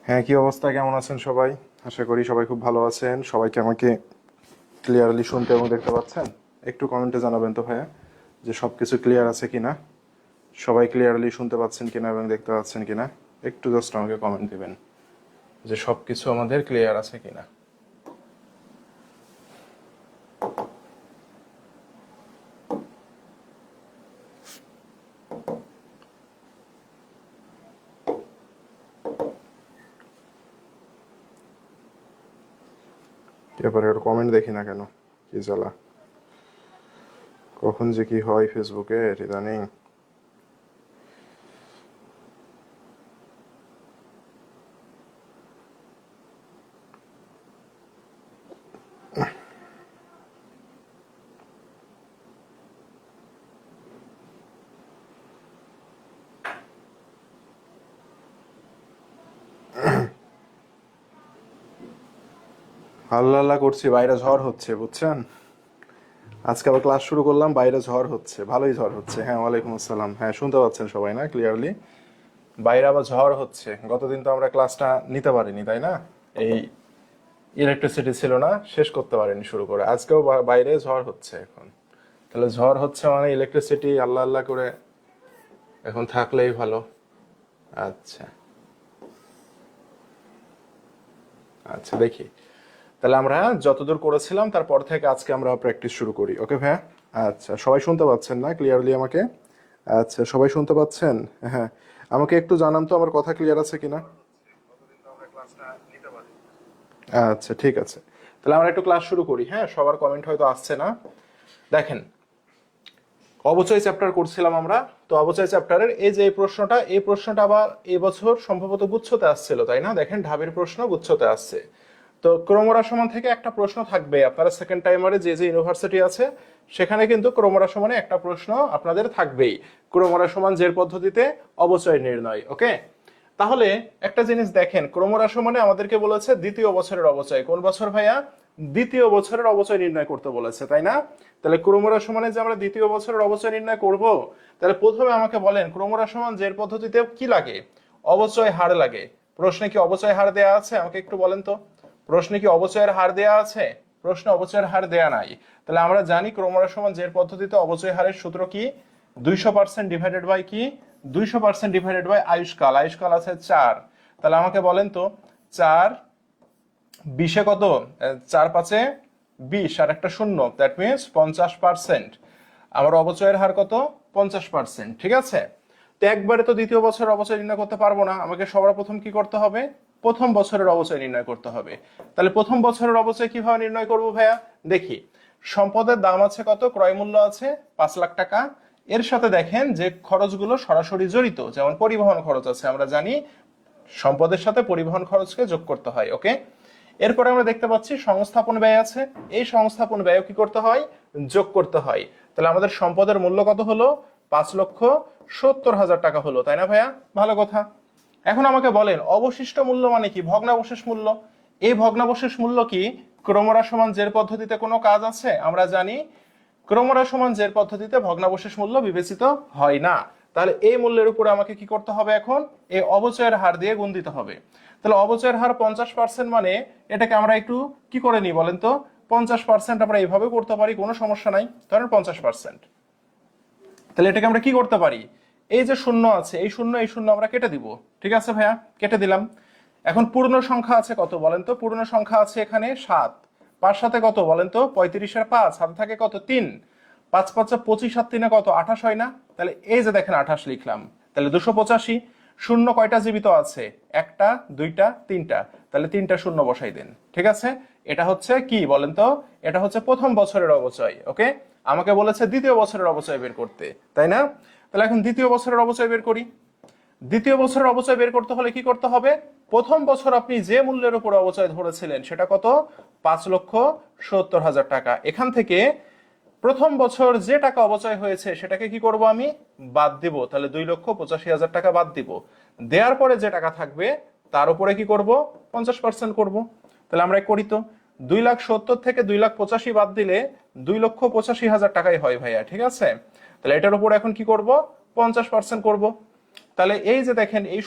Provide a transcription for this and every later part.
হ্যাঁ, কি অবস্থা, কেমন আছেন সবাই? আশা করি সবাই খুব ভালো আছেন। সবাইকে আমাকে ক্লিয়ারলি শুনতে এবং দেখতে পাচ্ছেন? একটু কমেন্টে জানাবেন তো ভাইয়া যে সব কিছু ক্লিয়ার আছে কিনা, সবাই ক্লিয়ারলি শুনতে পাচ্ছেন কিনা এবং দেখতে পাচ্ছেন কিনা। একটু জাস্ট আমাকে কমেন্ট দিবেন যে সব কিছু আমাদের ক্লিয়ার আছে কিনা। এবারে আর কমেন্ট দেখি না কেন, কি জ্বালা, কখন যে কি হয় ফেসবুকে ইদানিং। আল্লাহ আল্লাহ করছি, বাইরে ঝড় হচ্ছে বুঝছেন। আজকে আবার ক্লাস শুরু করলাম, বাইরে ঝড় হচ্ছে, ভালোই ঝড় হচ্ছে। হ্যাঁ, ওয়ালাইকুম আসসালাম। হ্যাঁ, শুনতে পাচ্ছেন সবাই না ক্লিয়ারলি? বাইরে আবার ঝড় হচ্ছে। গতদিন তো আমরা ক্লাসটা নিতে পারিনি, তাই না? এই ইলেকট্রিসিটি ছিল না, শেষ করতে পারিনি শুরু করে। আজকেও বাইরে ঝড় হচ্ছে এখন। তাহলে ঝড় হচ্ছে মানে ইলেকট্রিসিটি আল্লাহ আল্লাহ করে এখন থাকলেই ভালো। আচ্ছা আচ্ছা, দেখি তাহলে আমরা যতদূর করেছিলাম তারপর থেকে আজকে আমরা প্র্যাকটিস শুরু করি। ওকে ভাইয়া? আচ্ছা, সবাই শুনতে পাচ্ছেন না ক্লিয়ারলি আমাকে? আচ্ছা, সবাই শুনতে পাচ্ছেন? হ্যাঁ, আমাকে একটু জানান তো আমার কথা ক্লিয়ার আছে কিনা। আচ্ছা, ঠিক আছে, তাহলে আমরা একটু ক্লাস শুরু করি। হ্যাঁ, সবার কমেন্ট হয়তো আসছে না। দেখেন, অবচয় চ্যাপ্টার করছিলাম আমরা। তো অবচয় চ্যাপ্টারের এই যে এই প্রশ্নটা আবার এবছর সম্ভবত গুচ্ছতে আসছিল, তাই না? দেখেন, ঢাবির প্রশ্ন গুচ্ছতে আসছে। তো ক্রমরাসমান থেকে একটা প্রশ্ন থাকবে আপনারা সেকেন্ড টাইমারে যে যে ইউনিভার্সিটি আছে সেখানে কিন্তু ক্রমরাসমানে একটা প্রশ্ন আপনাদের থাকবেই। ক্রমরাসমান জের পদ্ধতিতে অবচয় নির্ণয়। ওকে, তাহলে একটা জিনিস দেখেন, ক্রমরাসমনে আমাদেরকে বলেছে দ্বিতীয় বছরের অবচয়। কোন বছর ভাইয়া? দ্বিতীয় বছরের অবচয় নির্ণয় করতে বলেছে, তাই না? তাহলে ক্রমরাসমনে যে আমরা দ্বিতীয় বছরের অবচয় নির্ণয় করব, তাহলে প্রথমে আমাকে বলেন ক্রমরাসমান জের পদ্ধতিতে কি লাগে? অবচয় হার লাগে। প্রশ্নে কি অবচয় হার দেয়া আছে? আমাকে একটু বলেন তো, প্রশ্নে কি অবচয়ের হার দেয়া আছে? প্রশ্নে অবচয়ের হার দেয়া নাই। তাহলে আমরা জানি ক্রমরাসমান জের পদ্ধতিতে অবচয় হারের সূত্র কি? 200% ডিভাইডেড বাই কি? 200% ডিভাইডেড বাই আয়ুষ্কাল। আয়ুষ্কাল আছে 4। তাহলে আমাকে বলেন তো, 4 20-এ কত? 4 5-এ 20 আর একটা শূন্য, দ্যাট মিনস 50%। আমার অবচয়ের হার কত? 50%। ঠিক আছে, তো একবারে তো দ্বিতীয় বছরের অবচয় নির্ণয় করতে পারবো না, আমাকে সবার প্রথম কি করতে হবে? প্রথম বছরের অবচয় নির্ণয় করতে হবে। তাহলে প্রথম বছরের অবচয় কিভাবে নির্ণয় করবো ভাইয়া? দেখি, সম্পদের দাম আছে কত? ক্রয় মূল্য আছে 5 লাখ টাকা। এর সাথে দেখেন যে খরচগুলো সরাসরি জড়িত, যেমন পরিবহন খরচ আছে, আমরা জানি সম্পদের সাথে পরিবহন খরচকে যোগ করতে হয়। ওকে, এরপরে আমরা দেখতে পাচ্ছি সংস্থাপন ব্যয় আছে, এই সংস্থাপন ব্যয় কি করতে হয়? যোগ করতে হয়। তাহলে আমাদের সম্পদের মূল্য কত হলো? 5,70,000 টাকা হলো, তাই না ভাইয়া? ভালো কথা। এখন আমাকে বলেন অবশিষ্ট মূল্য মানে কি? ভগ্নাবশেষ মূল্য। এই ভগ্নাবশেষ মূল্য কি ক্রমরাসমান জের পদ্ধতিতে কোনো কাজ আছে? আমরা জানি ক্রমরাসমান জের পদ্ধতিতে ভগ্নাবশেষ মূল্য বিবেচিত হয় না। তাহলে এই মূল্যের উপরে আমাকে কি করতে হবে? এখন এই অবচয়ের হার দিয়ে গুণ দিতে হবে। তাহলে অবচয়ের হার 50%, মানে এটাকে আমরা একটু কি করে নিই বলেন তো? 50% আমরা এইভাবে করতে পারি, কোনো সমস্যা নাই। ধরেন 50%। তাহলে এটাকে আমরা কি করতে পারি? এই যে শূন্য আছে, এই শূন্য আমরা কেটে দিব। ঠিক আছে ভাইয়া, কেটে দিলাম। এখন পূর্ণ সংখ্যা আছে কত বলেন তো? পূর্ণ সংখ্যা আছে এখানে 7। 5 সাথে কত বলেন তো? 35 5, হাতে থাকে কত? 3। 5 5 25, 7 3 কত? 28 হয় না? তাহলে এই যে দেখেন 28 লিখলাম। তাহলে 285। শূন্য কয়টা জীবিত আছে? একটা, দুইটা, তিনটা। তাহলে 3টা শূন্য বসাই দেন। ঠিক আছে, এটা হচ্ছে কি বলেন তো? এটা হচ্ছে প্রথম বছরের অবচয়। ওকে, আমাকে বলেছে দ্বিতীয় বছরের অবচয় বের করতে, তাই না? তাহলে এখন দ্বিতীয় বছরের অবচয় বের করি। দ্বিতীয় বছরের অবচয় বের করতে হলে কি করতে হবে? প্রথম বছর আপনি যে মূল্যের উপর অবচয় ধরেছিলেন সেটা কত? 5,70,000 টাকা। এখান থেকে প্রথম বছর যে টাকা অবচয় হয়েছে সেটাকে কি করব? আমি বাদ দিব। তাহলে 2,85,000 টাকা বাদ দিব। দেওয়ার পরে যে টাকা থাকবে তার উপরে কি করব? 50% করব। তাহলে আমরা করি তো, 2,70,000 থেকে 2,85,000 বাদ দিলে 2,85,000 টাকাই হয় ভাইয়া, ঠিক আছে। তাহলে এটার উপর এখন কি করব, 50% করব। তাহলে এই যে দেখেন এই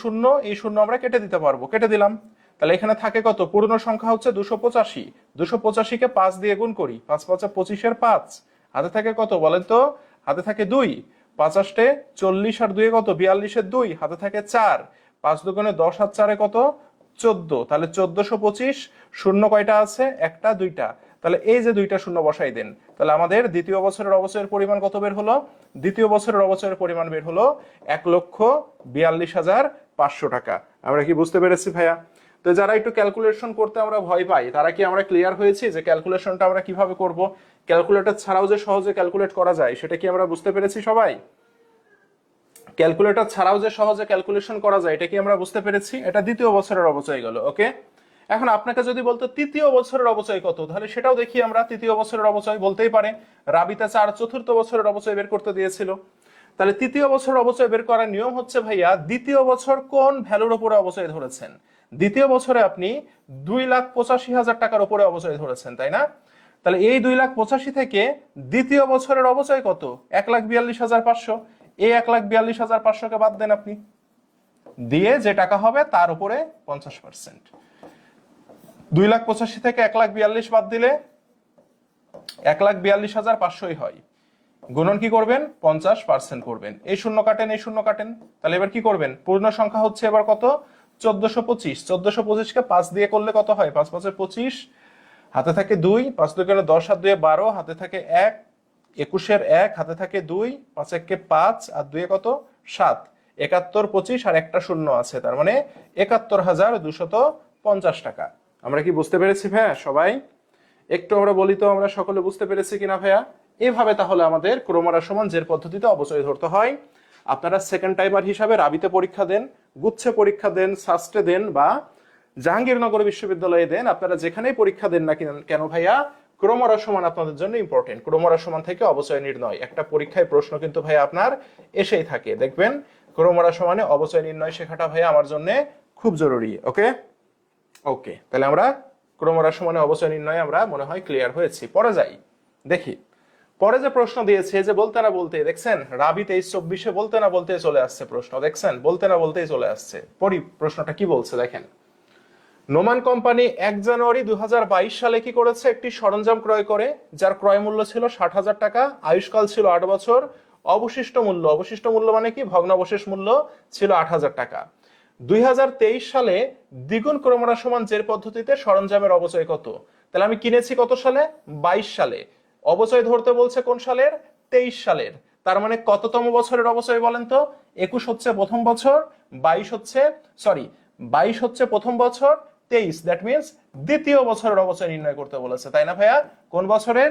শূন্য আমরা কেটে দিতে পারবো, কেটে দিলাম। তাহলে এখানে থাকে কত, পূর্ণ সংখ্যা হচ্ছে 285, 285 কে 5 দিয়ে গুণ করি, 5 5 25 5, হাতে থাকে কত বলেন তো, হাতে থাকে 2, 50 40 আর 2 কত, 42 2, হাতে থাকে 4, 5 দুগুণে 10 আর 4 কত 14, তাহলে 1425। শূন্য কয়টা আছে, একটা দুইটা, তাহলে এই যে দুইটা শূন্য বসাই দেন। তাহলে আমাদের দ্বিতীয় বছরের অবচয়ের পরিমাণ কত বের হলো, দ্বিতীয় বছরের অবচয়ের পরিমাণ বের হলো 1,42,500 টাকা। আমরা কি বুঝতে পেরেছি ভাইয়া? তো যারা একটু ক্যালকুলেশন করতে আমরা ভয় পাই, তারা কি আমরা ক্লিয়ার হয়েছি যে ক্যালকুলেশনটা আমরা কিভাবে করব, ক্যালকুলেটর ছাড়াও যে সহজে ক্যালকুলেট করা যায় সেটা কি আমরা বুঝতে পেরেছি সবাই? ক্যালকুলেটর ছাড়াও যে সহজে ক্যালকুলেশন করা যায় এটা কি আমরা বুঝতে পেরেছি? এটা দ্বিতীয় বছরের অবচয় গেল, ওকে। এখন আপনাকে যদি বলতো তৃতীয় বছরের অবচয় কত, তাহলে সেটাও দেখি আমরা। তৃতীয় বছরের অবচয় বলতেই পারে, রাবিতা 4 চতুর্থ বছরের অবচয় বের করতে দিয়েছিল। তাহলে তৃতীয় বছরের অবচয় বের করার নিয়ম হচ্ছে ভাইয়া, দ্বিতীয় বছর কোন ভ্যালুর উপরে অবচয় ধরেছেন। দ্বিতীয় বছরে আপনি 2,85,000 টাকার উপরে অবচয় ধরেছেন, তাই না? তাহলে এই 2,85,000 থেকে দ্বিতীয় বছরের অবচয় কত, 1,42,500। এই 1,42,500 কে বাদ দেন আপনি, দিয়ে যে টাকা হবে তার উপরে 50%। 2,85,000 থেকে 1,42,000 বাদ দিলে 1,42,500 হয়। গুণন কি করবেন, 50% করবেন। এই শূন্য কাটেন, এই শূন্য কাটেন। তাহলে এবার কি করবেন, পূর্ণ সংখ্যা হচ্ছে এবার কত, 1425। 1425 কে 5 দিয়ে করলে কত হয়, 5 5 25, হাতে থাকে 2, 5 2 10 আর 2 12, হাতে থাকে 1, 21 1, হাতে থাকে 2, 5 1 5 আর 2 কত 7, 71 25 আর একটা শূন্য আছে, তার মানে 71,250 টাকা। আমরা কি বুঝতে পেরেছি ভাইয়া সবাই? একটু আমরা বলি তো আমরা সকলে বুঝতে পেরেছি কিনা ভাইয়া? এভাবে তাহলে আমাদের ক্রমরা সমান জের পদ্ধতিতে অবচয় ধরতে হয়। আপনারা সেকেন্ড টাইমার হিসাবে রাবিতে পরীক্ষা দেন, গুচ্ছে পরীক্ষা দেন, সাস্টে দেন বা জাহাঙ্গীরনগর বিশ্ববিদ্যালয়ে দেন, আপনারা যেখানেই পরীক্ষা দেন না কেন ভাইয়া, ক্রমরা সমান আপনাদের জন্য ইম্পর্টেন্ট। ক্রমরা সমান থেকে অবচয় নির্ণয় একটা পরীক্ষায় প্রশ্ন কিন্তু ভাইয়া আপনার এসেই থাকে, দেখবেন ক্রমরা সমানে অবচয় নির্ণয় শেখাটা ভাইয়া আমার জন্য খুব জরুরি, ওকে। ওকে, তাহলে আমরা ক্রমরা সমানে অবচয় নির্ণয় আমরা মনে হয় ক্লিয়ার হয়েছি। পরে যাই, দেখি পরে যে প্রশ্ন দিয়েছে, যে বলতে না বলতে, দেখছেন রাবি 23-24 বলতে না বলতে চলে আসছে প্রশ্ন, দেখছেন বলতে না বলতেই চলে আসছে। পরি প্রশ্নটা কি বলছে দেখেন। নোমান কোম্পানি 1 জানুয়ারি 2022 সালে কি করেছে, একটি সরঞ্জাম ক্রয় করে যার ক্রয় মূল্য ছিল 60,000 টাকা, আয়ুষ্কাল ছিল 8 বছর, অবশিষ্ট মূল্য মানে কি, ভগ্নাবশেষ মূল্য ছিল 8,000 টাকা। 2023 সালে দ্বিগুণ ক্রমরা সমান জের পদ্ধতিতে সরঞ্জামের অবচয় কত। তাহলে আমি কিনেছি কত সালে, 22 সালে, অবচয় ধরতে বলছে কোন সালের, 23 সালের। তার মানে কততম বছরের অবচয় বলেন তো, 21 হচ্ছে প্রথম বছর, 22 হচ্ছে প্রথম বছর, 23 দ্যাট মিন্স দ্বিতীয় বছরের অবচয় নির্ণয় করতে বলেছে, তাই না ভাইয়া? কোন বছরের,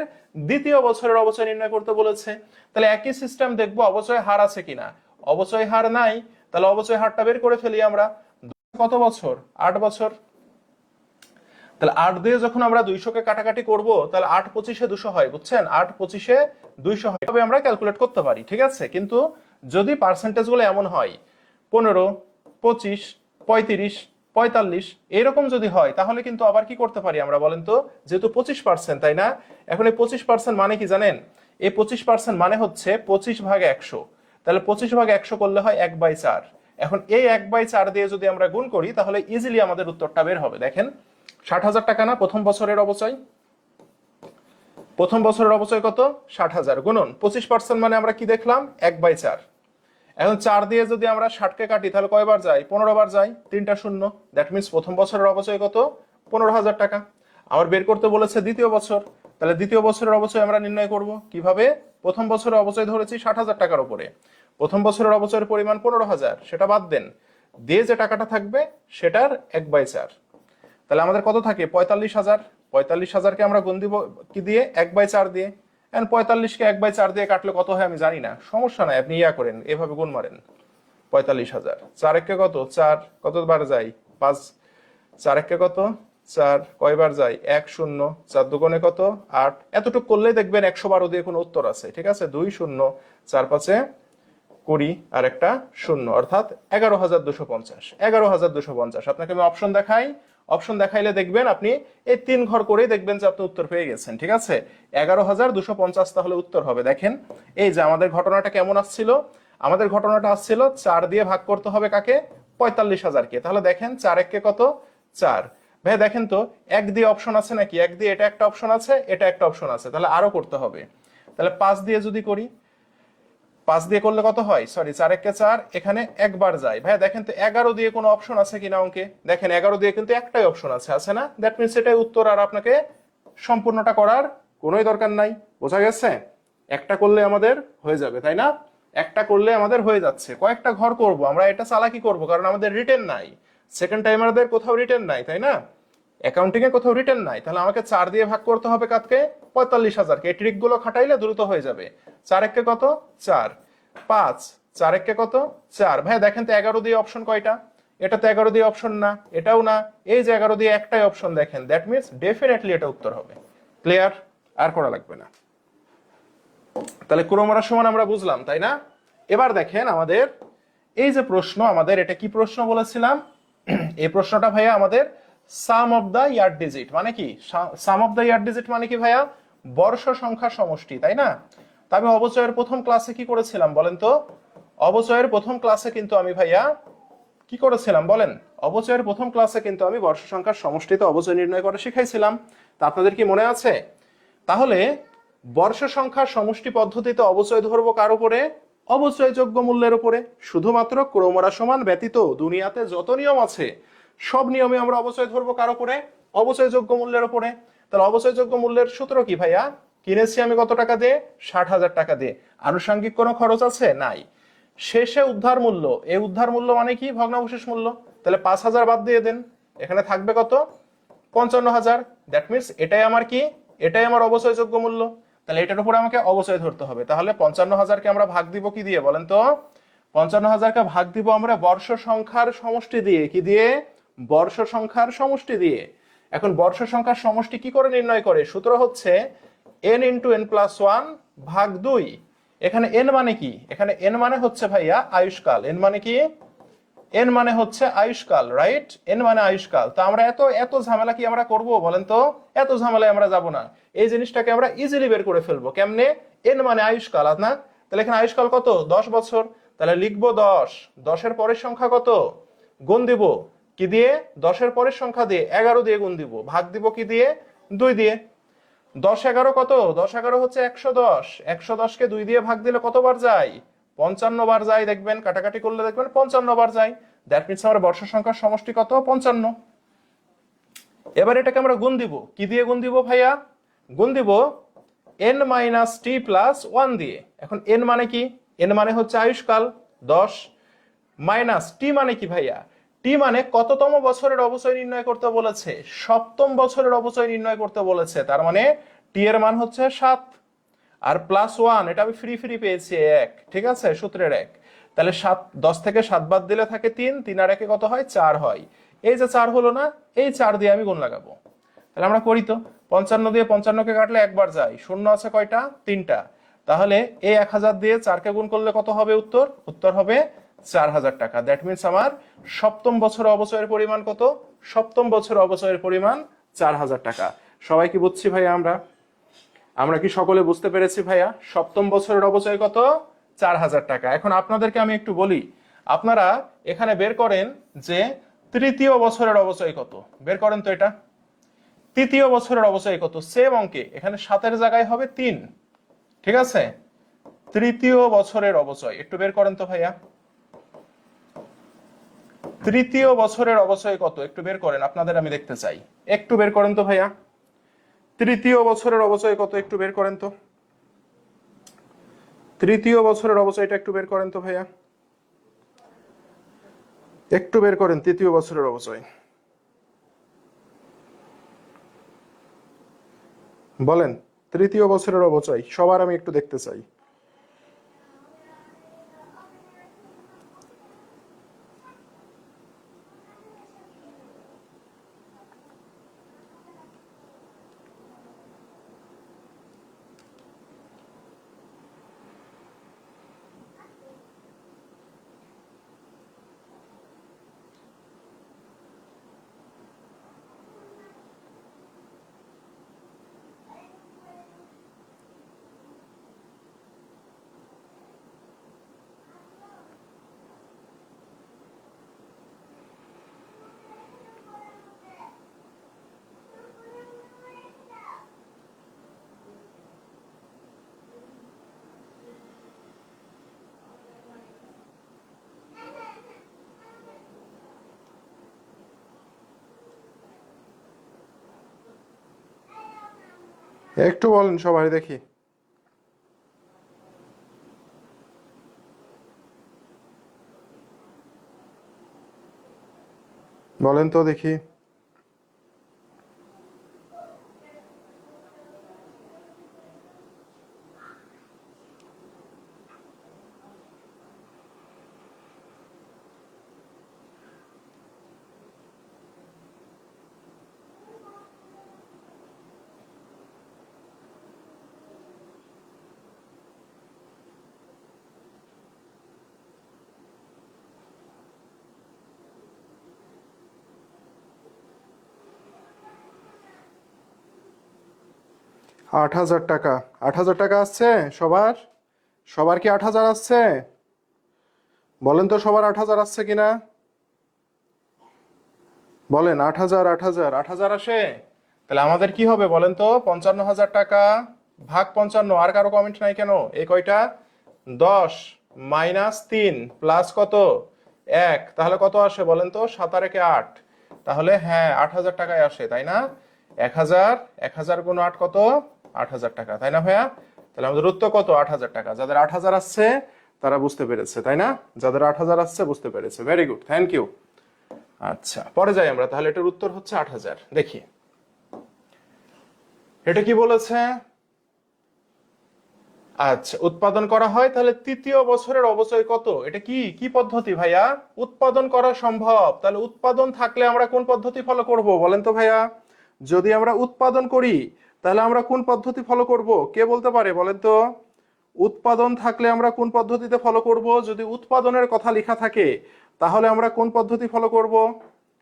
দ্বিতীয় বছরের অবচয় নির্ণয় করতে বলেছে। তাহলে একই সিস্টেম দেখবো অবচয় হার আছে কিনা, অবচয় হার নাই, তাহলে অবচয় হারটা বের করে ফেলি আমরা। কত বছর, 8 বছর। তাহলে 8 দিয়ে যখন আমরা 200 কে কাটাকাটি করব, তাহলে 8 25-এ 200 হয়, বুঝছেন? 8 25-এ 200 হয়, তবে আমরা ক্যালকুলেট করতে পারি, ঠিক আছে। কিন্তু যদি পার্সেন্টেজ গুলো এমন হয় 15, 25, 35, 45 এরকম যদি হয়, তাহলে কিন্তু আবার কি করতে পারি আমরা বলেন তো, যেহেতু 25%, তাই না? এখন এই 25% মানে কি জানেন, এই 25% মানে হচ্ছে 25/100। তাহলে 25/100 করলে হয় 1/4। এখন এই 1/4 দিয়ে যদি আমরা গুণ করি, তাহলে ইজিলি আমাদের উত্তরটা বের হবে। দেখেন 60,000 টাকা না প্রথম বছরের অবচয়, প্রথম বছরের অবচয় কত, 60,000 গুণন 25% মানে আমরা কি দেখলাম, 1/4। এখন 4 দিয়ে যদি আমরা 60 কে কাটি, তাহলে কয়বার যায়, 15 বার যায়, 3টা শূন্য, দ্যাট মিন্স প্রথম বছরের অবচয় কত, 15,000 টাকা। আমার বের করতে বলেছে দ্বিতীয় বছর, তাহলে দ্বিতীয় বছরের অবচয় আমরা নির্ণয় করব কিভাবে, প্রথম বছরের অবচয় ধরেছি 60,000 টাকার উপরে, প্রথম বছরের অবচয়ের পরিমাণ 15,000, সেটা বাদ দেন, দিয়ে যে টাকাটা থাকবে সেটার 1/4। তাহলে আমাদের কত থাকে, 45,000। 45,000 কে আমরা গুণ দিব কি দিয়ে, 1/4 দিয়ে। এখন 45 কে 1/4 দিয়ে কাটলে কত হয় আমি জানি না, সমস্যা নাই, আপনি ইয়া করেন, এভাবে গুণ মারেন। 45,000 4 একে কত, 4 কতবার যায়, 5, 4 একে কত, 4 কয়বার যায়, 1 0, 4 দুগুণে কত, 8। এতটুকু করলেই দেখবেন 112 দিয়ে কোনো উত্তর আছে, ঠিক আছে। 2 0, 4 5 20 আর একটা শূন্য, অর্থাৎ 11,250। 11,250 আপনাকে আমি অপশন দেখাই, অপশন দেখাইলে দেখবেন আপনি এই 3 ঘর করেই দেখবেন যে আপনি উত্তর পেয়ে গেছেন। ঠিক আছে, 11,250 তাহলে উত্তর হবে। দেখেন এই যে আমাদের ঘটনাটা কেমন আসছিল, আমাদের ঘটনাটা আসছিল 4 দিয়ে ভাগ করতে হবে কাকে, 45,000-কে। তাহলে দেখেন 4 এককে কত, 4। ভাই দেখেন তো 1 দিয়ে অপশন আছে নাকি, 1 দিয়ে এটা একটা অপশন আছে, এটা একটা অপশন আছে, তাহলে আরো করতে হবে। তাহলে 5 দিয়ে যদি করি, 5 দিয়ে করলে কত হয়, সরি 4 একে 4, এখানে একবার যায়। ভাই দেখেন তো 11 দিয়ে কোনো অপশন আছে কিনা অঙ্কে, দেখেন 11 দিয়ে কিন্তু একটাই অপশন আছে, আছে না? দ্যাট মিনস এটাই উত্তর, আর আপনাকে সম্পূর্ণটা করার কোনোই দরকার নাই। বোঝা গেছে? একটা করলে আমাদের হয়ে যাবে, তাই না? একটা করলে আমাদের হয়ে যাচ্ছে। কয়েকটা ঘর করব আমরা, এটা চালাকি করব, কারণ আমাদের রিটেন নাই, সেকেন্ড টাইমারদের কোথাও রিটেন নাই, তাই না? অ্যাকাউন্টিং এ কোথাও রিটেন নাই, তাহলে আমাকে 4 দিয়ে ভাগ করতে হবে কাকে, 45,000-কে। এই ট্রিক গুলো খাটাইলে দ্রুত হয়ে যাবে। 4 এককে কত, 4, 5, 4 এককে কত, 4। ভাই দেখেন তো 11 দিয়ে অপশন কয়টা, এটা তো 11 দিয়ে অপশন না, এটাও না, এই যে 11 দিয়ে একটাই অপশন, দেখেন দ্যাট মিনস ডেফিনেটলি এটা উত্তর হবে। ক্লিয়ার? আর করা লাগবে না। তাহলে ক্রমরা সমান আমরা বুঝলাম, তাই না? এবার দেখেন আমাদের এই যে প্রশ্ন, আমাদের এটা কি প্রশ্ন বলেছিলাম, এই প্রশ্নটা ভাইয়া আমাদের সাম অফ দা ইয়ার ডিজিট মানে কি, সাম অফ দা ইয়ার ডিজিট মানে কি ভাইয়া, বর্ষ সংখ্যা সমষ্টি, তাই না? তো আমি অবচয়ের প্রথম ক্লাসে কি করেছিলাম বলেন তো, অবচয়ের প্রথম ক্লাসে কিন্তু আমি ভাইয়া কি করেছিলাম বলেন, অবচয়ের প্রথম ক্লাসে কিন্তু আমি বর্ষ সংখ্যার সমষ্টিতে অবচয় নির্ণয় করে শিখাইছিলাম। তা আপনাদের কি মনে আছে? তাহলে বর্ষ সংখ্যার সমষ্টি পদ্ধতিতে অবচয় ধরবো কার উপরে, অবচয়যোগ্য মূল্যের উপরে। শুধুমাত্র ক্রমরা সমান ব্যতীত দুনিয়াতে যত নিয়ম আছে সব নিয়মে আমরা অবচয় ধরবো কার উপরে, অবচয়যোগ্য মূল্যের উপরে। তাহলে অবচয়যোগ্য মূল্যের সূত্র কি ভাইয়া, কিনেছি আমি কত টাকা দিয়ে, 60,000 টাকা দিয়ে। আনুষঙ্গিক কোনো খরচ আছে নাই। শেষে উদ্ধার মূল্য, এই উদ্ধার মূল্য মানে কি, ভগ্নাবশেষ মূল্য। তাহলে 5,000 বাদ দিয়ে দেন, এখানে থাকবে কত, 55,000। দ্যাট মিনস এটাই আমার কি, এটাই আমার অবচয়যোগ্য মূল্য। তাহলে এটার উপরে আমাকে অবচয় ধরতে হবে। তাহলে 55,000-কে আমরা ভাগ দিব কি দিয়ে বলেন তো, 55,000-কে ভাগ দিব আমরা বর্ষ সংখ্যার সমষ্টি দিয়ে। কি দিয়ে, বর্ষ সংখ্যার সমষ্টি দিয়ে। এখন বর্ষ সংখ্যার সমষ্টি কি করে নির্ণয় করে, সূত্র হচ্ছে n ইন্টু n প্লাস 1 ভাগ 2। এখানে n মানে কি, এখানে n মানে হচ্ছে ভাইয়া আয়ুষ্কাল। n মানে কি, এন মানে হচ্ছে আয়ুষ্কাল, রাইট? এন মানে আয়ুষ্কাল। তো আমরা এত এত ঝামেলা কি আমরা করব বলেন তো, এত ঝামেলায় আমরা যাব না। এই জিনিসটাকে আমরা ইজিলি বের করে ফেলবো কেমনে, এন মানে আয়ুষ্কাল, না? তাহলে এখানে আয়ুষ্কাল কত, 10 বছর। তাহলে লিখবো 10, 10-এর পরের সংখ্যা কত, গুণ দিব কি দিয়ে, 10-এর পরের সংখ্যা দিয়ে 11 দিয়ে গুণ দিব, ভাগ দিব কি দিয়ে, 2 দিয়ে। 10 11 কত, 10 11 হচ্ছে 110, 110-কে 2 দিয়ে ভাগ দিলে কতবার যায়, 55 বার যায়। দেখবেন কাটাকাটি করলে দেখবেন 55 বার যায়। দ্যাট মিনস আমার বর্ষ সংখ্যার সমষ্টি কত, 55। এবার এটাকে আমরা গুণ দিব কি দিয়ে, গুণ দিব ভাইয়া, গুণ দিব n মাইনাস টি প্লাস 1 দিয়ে। এখন n মানে কি, n মানে হচ্ছে আয়ুষ্কাল 10, মাইনাস টি মানে কি ভাইয়া, টি মানে কততম বছরের অবচয় নির্ণয় করতে বলেছে, সপ্তম বছরের অবচয় নির্ণয় করতে বলেছে। তার মানে টি এর মান হচ্ছে 7, আর প্লাস 1 এটা আমি ফ্রি ফ্রি পেয়েছি 1, ঠিক আছে, সূত্রের 1। তাহলে 7, 10 থেকে 7 বাদ দিলে থাকে 3, 3 আর 1 কত হয়, 4 হয়। এই যে 4 হলো না, এই 4 দিয়ে আমি গুণ লাগাবো। তাহলে আমরা করি তো, 55 দিয়ে 55-কে কাটলে একবার যায়, শূন্য আছে কয়টা, 3টা। তাহলে এই 1000 দিয়ে 4-কে গুণ করলে কত হবে উত্তর, উত্তর হবে 4,000 টাকা। দ্যাট মিনস আমার সপ্তম বছর অবচয়ের পরিমাণ কত, সপ্তম বছর অবচয়ের পরিমাণ 4,000 টাকা। সবাই কি বুঝছি ভাইয়া আমরা, আমরা কি সকলে বুঝতে পেরেছি ভাইয়া? সপ্তম বছরের অবচয় কত, 4,000 টাকা। এখন আপনাদেরকে আমি একটু বলি, আপনারা এখানে বের করেন যে তৃতীয় বছরের অবচয় কত, বের করেন তো এটা, তৃতীয় বছরের অবচয় কত, সেম অঙ্কে এখানে 7-এর জায়গায় হবে 3, ঠিক আছে? তৃতীয় বছরের অবচয় একটু বের করেন তো ভাইয়া, তৃতীয় বছরের অবচয় কত একটু বের করেন, আপনাদের আমি দেখতে চাই, একটু বের করেন তো ভাইয়া, তৃতীয় বছরের অবচয় কত একটু বের করেন তো, তৃতীয় বছরের অবচয়টা একটু বের করেন তো ভাইয়া, একটু বের করেন তৃতীয় বছরের অবচয়, বলেন তৃতীয় বছরের অবচয় সবার আমি একটু দেখতে চাই। একটু বলেন সবাই দেখি, বলেন তো দেখি। 8,000 টাকা। 8,000 টাকা আসছে সবার? সবার কি 8,000 আসছে? বলেন তো সবার 8,000 আসছে কিনা? বলেন 8,000, 8,000, 8,000 আসে? তাহলে আমাদের কি হবে বলেন তো? 55,000 টাকা ভাগ 55। আর কারো কমেন্ট নাই কেন? এই কয়টা? 10 -3 প্লাস কত? 1। তাহলে কত আসে বলেন তো? 7 আর 1 8। তাহলে হ্যাঁ 8,000 টাকায় আসে, তাই না? 1,000, 1,000 গুণ 8 কত? 8,000 টাকা, তাই না ভাইয়া? তাহলে আমাদের উত্তর কত? 8,000 টাকা। যাদের 8,000 আসছে তারা বুঝতে পেরেছে, তাই না? যাদের 8,000 আসছে বুঝতে পেরেছে, ভেরি গুড, থ্যাংক ইউ। আচ্ছা পরে যাই আমরা, তাহলে এটার উত্তর হচ্ছে 8,000। দেখি এটা কি বলেছে। আচ্ছা উৎপাদন করা হয়, তাহলে তৃতীয় বছরের অবচয় কত? এটা কি কি পদ্ধতি ভাইয়া? উৎপাদন করা সম্ভব, তাহলে উৎপাদন থাকলে আমরা কোন পদ্ধতি ফলো করব বলেন তো ভাইয়া? যদি আমরা উৎপাদন করি তাহলে আমরা কোন পদ্ধতি ফলো করব? কে বলতে পারে বলেন তো? উৎপাদন থাকলে আমরা কোন পদ্ধতিতে ফলো করব? যদি উৎপাদনের কথা লেখা থাকে তাহলে আমরা কোন পদ্ধতি ফলো করব?